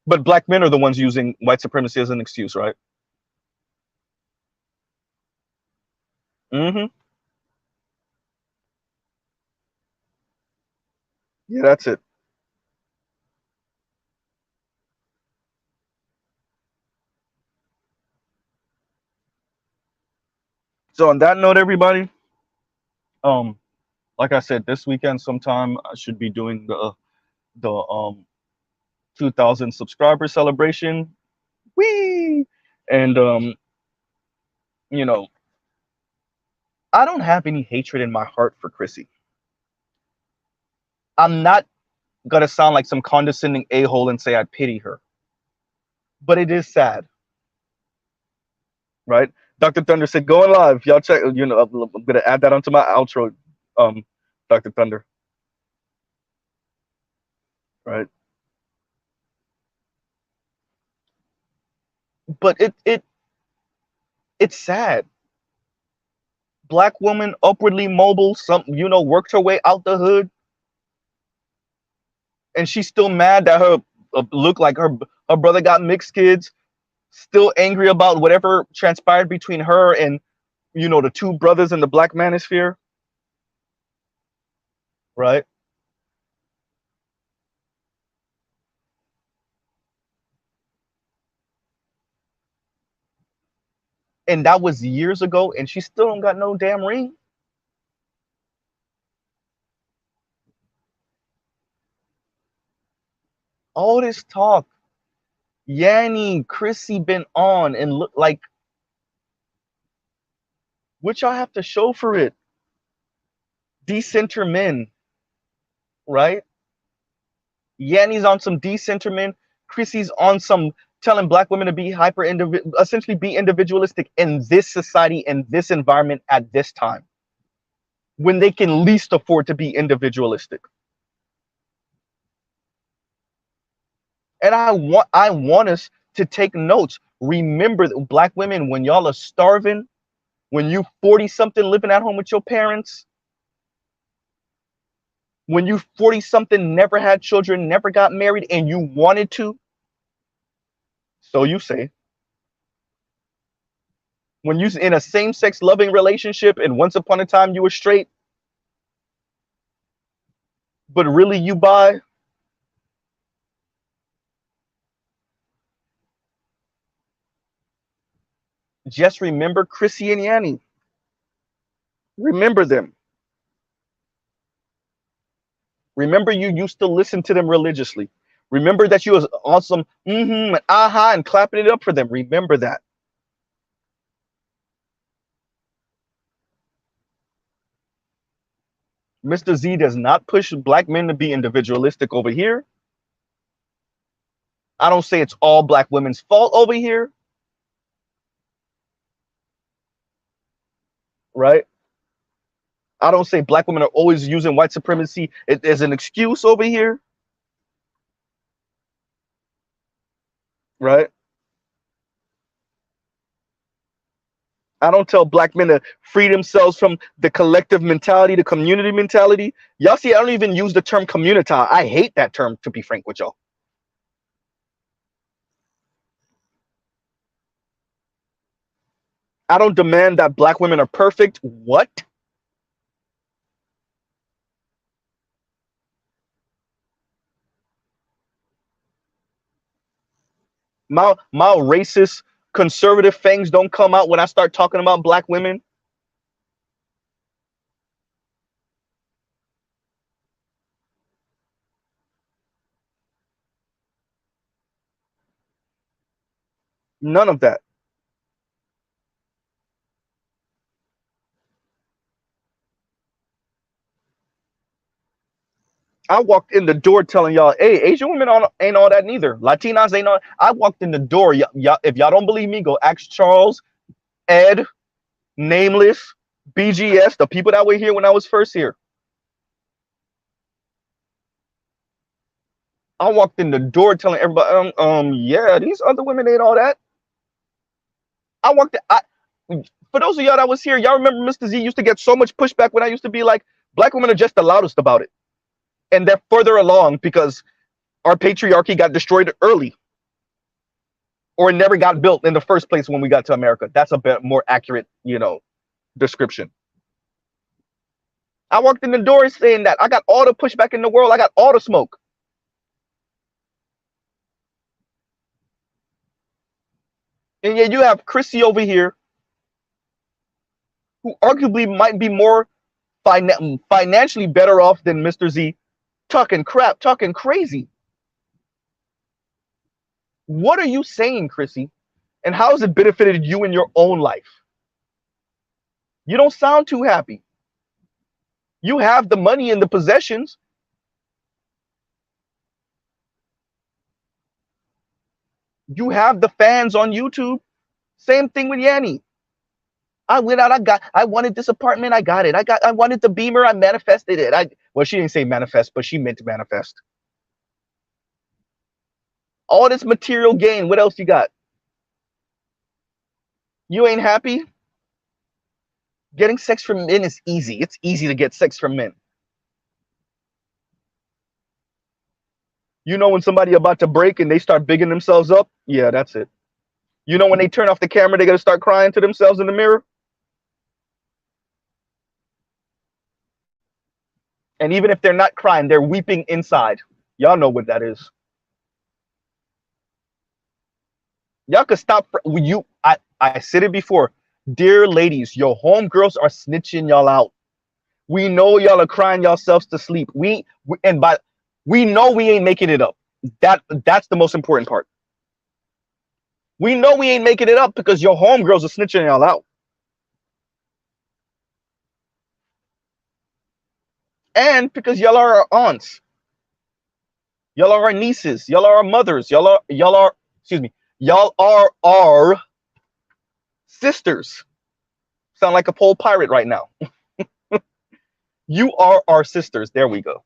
But black men are the ones using white supremacy as an excuse, right? Mm-hmm. Yeah, that's it. So on that note, everybody, like I said, this weekend sometime I should be doing the 2,000 subscriber celebration. Whee! And you know, I don't have any hatred in my heart for Chrissy. I'm not gonna sound like some condescending a-hole and say I pity her. But it is sad. Right? Dr. Thunder said, going live. Y'all check. You know, I'm gonna add that onto my outro. Um, Dr. Thunder. Right. But it's sad. Black woman, upwardly mobile, some worked her way out the hood, and she's still mad that her look like her brother got mixed kids. Still angry about whatever transpired between her and the two brothers in the black manosphere, right? And that was years ago, and she still don't got no damn ring. All this talk, Yanni, Chrissy been on and look like what y'all have to show for it? Decenter men, right? Yanni's on some decenter men. Chrissy's on some telling black women to be essentially be individualistic in this society, in this environment at this time, when they can least afford to be individualistic. And I want us to take notes. Remember that black women, when y'all are starving, when you 40 something living at home with your parents, when you 40 something never had children, never got married, and you wanted to, so you say, when you in a same-sex loving relationship and once upon a time you were straight, but really you bi, just remember Chrissy and Yanni. Remember them. Remember you used to listen to them religiously. Remember that you was awesome, and aha, and clapping it up for them. Remember that. Mr. Z does not push black men to be individualistic over here. I don't say it's all black women's fault over here. Right? I don't say black women are always using white supremacy as an excuse over here. Right? I don't tell black men to free themselves from the collective mentality, the community mentality. Y'all see, I don't even use the term community. I hate that term, to be frank with y'all. I don't demand that black women are perfect. What? My racist conservative fangs don't come out when I start talking about black women. None of that. I walked in the door telling y'all, hey, Asian women ain't all that neither. Latinas ain't all. I walked in the door. Y'all, if y'all don't believe me, go ask Charles, Ed, Nameless, BGS, the people that were here when I was first here. I walked in the door telling everybody, yeah, these other women ain't all that. I walked. For those of y'all that was here, y'all remember Mr. Z used to get so much pushback when I used to be like, black women are just the loudest about it, and they're further along because our patriarchy got destroyed early, or it never got built in the first place when we got to America. That's a bit more accurate, description. I walked in the door saying that. I got all the pushback in the world. I got all the smoke. And yet you have Chrissy over here, who arguably might be more financially better off than Mr. Z, talking crap, talking crazy. What are you saying, Chrissy? And how has it benefited you in your own life? You don't sound too happy. You have the money and the possessions. You have the fans on YouTube. Same thing with Yanni. I went out, I wanted this apartment, I got it. I wanted the Beamer, I manifested it. Well, she didn't say manifest, but she meant to manifest. All this material gain, what else you got? You ain't happy? Getting sex from men is easy. It's easy to get sex from men. You know when somebody about to break and they start bigging themselves up? Yeah, that's it. You know when they turn off the camera, they gotta start crying to themselves in the mirror? And even if they're not crying, they're weeping inside. Y'all know what that is. Y'all could stop. I said it before. Dear ladies, your homegirls are snitching y'all out. We know y'all are crying yourselves to sleep. We know we ain't making it up. That's the most important part. We know we ain't making it up because your homegirls are snitching y'all out. And because y'all are our aunts. Y'all are our nieces. Y'all are our mothers. Y'all are our sisters. Sound like a pole pirate right now. You are our sisters. There we go.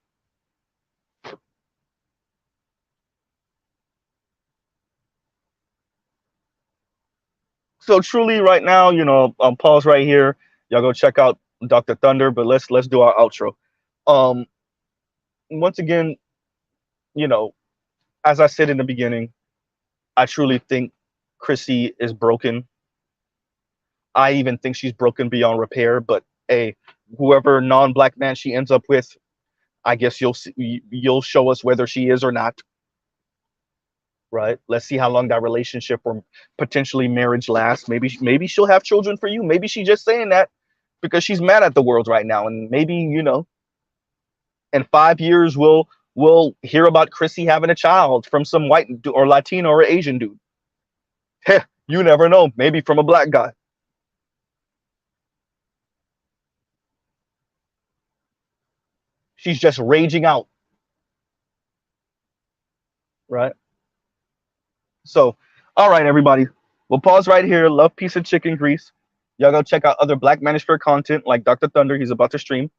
So truly right now, you know, pause right here. Y'all go check out Dr. Thunder, but let's do our outro. Once again, you know, as I said in the beginning, I truly think Chrissy is broken. I even think she's broken beyond repair, but hey, whoever non-black man she ends up with, I guess you'll show us whether she is or not. Right? Let's see how long that relationship or potentially marriage lasts. Maybe she'll have children for you. Maybe she's just saying that because she's mad at the world right now. And maybe, you know, in 5 years we'll hear about Chrissy having a child from some white or Latino or Asian dude. Heh, you never know. Maybe from a black guy. She's just raging out. Right? So, all right, everybody. We'll pause right here. Love, peace, and chicken grease. Y'all go check out other Black Manosphere content like Dr. Thunder. He's about to stream.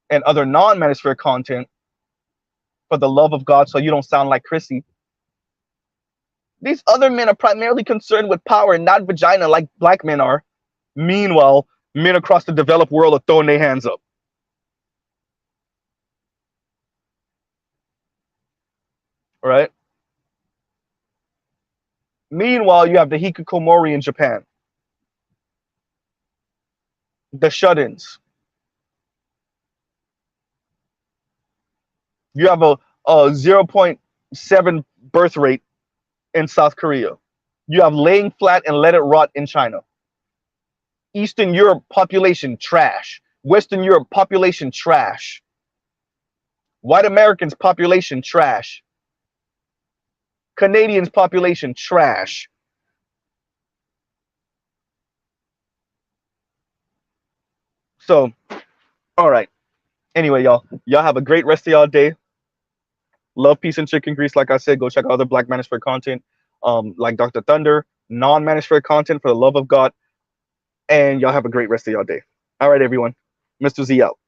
And other non-Manosphere content for the love of God so you don't sound like Chrissy. These other men are primarily concerned with power and not vagina like black men are. Meanwhile, men across the developed world are throwing their hands up. All right? Meanwhile, you have the hikikomori in Japan. The shut-ins. You have a 0.7 birth rate in South Korea. You have laying flat and let it rot in China. Eastern Europe population trash. Western Europe population trash. White Americans population trash. Canadians population trash. So, all right. Anyway, y'all have a great rest of y'all day. Love, peace, and chicken grease. Like I said, go check out other Black Manosphere content, like Dr. Thunder, non-Manosphere content for the love of God. And y'all have a great rest of y'all day. All right, everyone. Mr. Z out.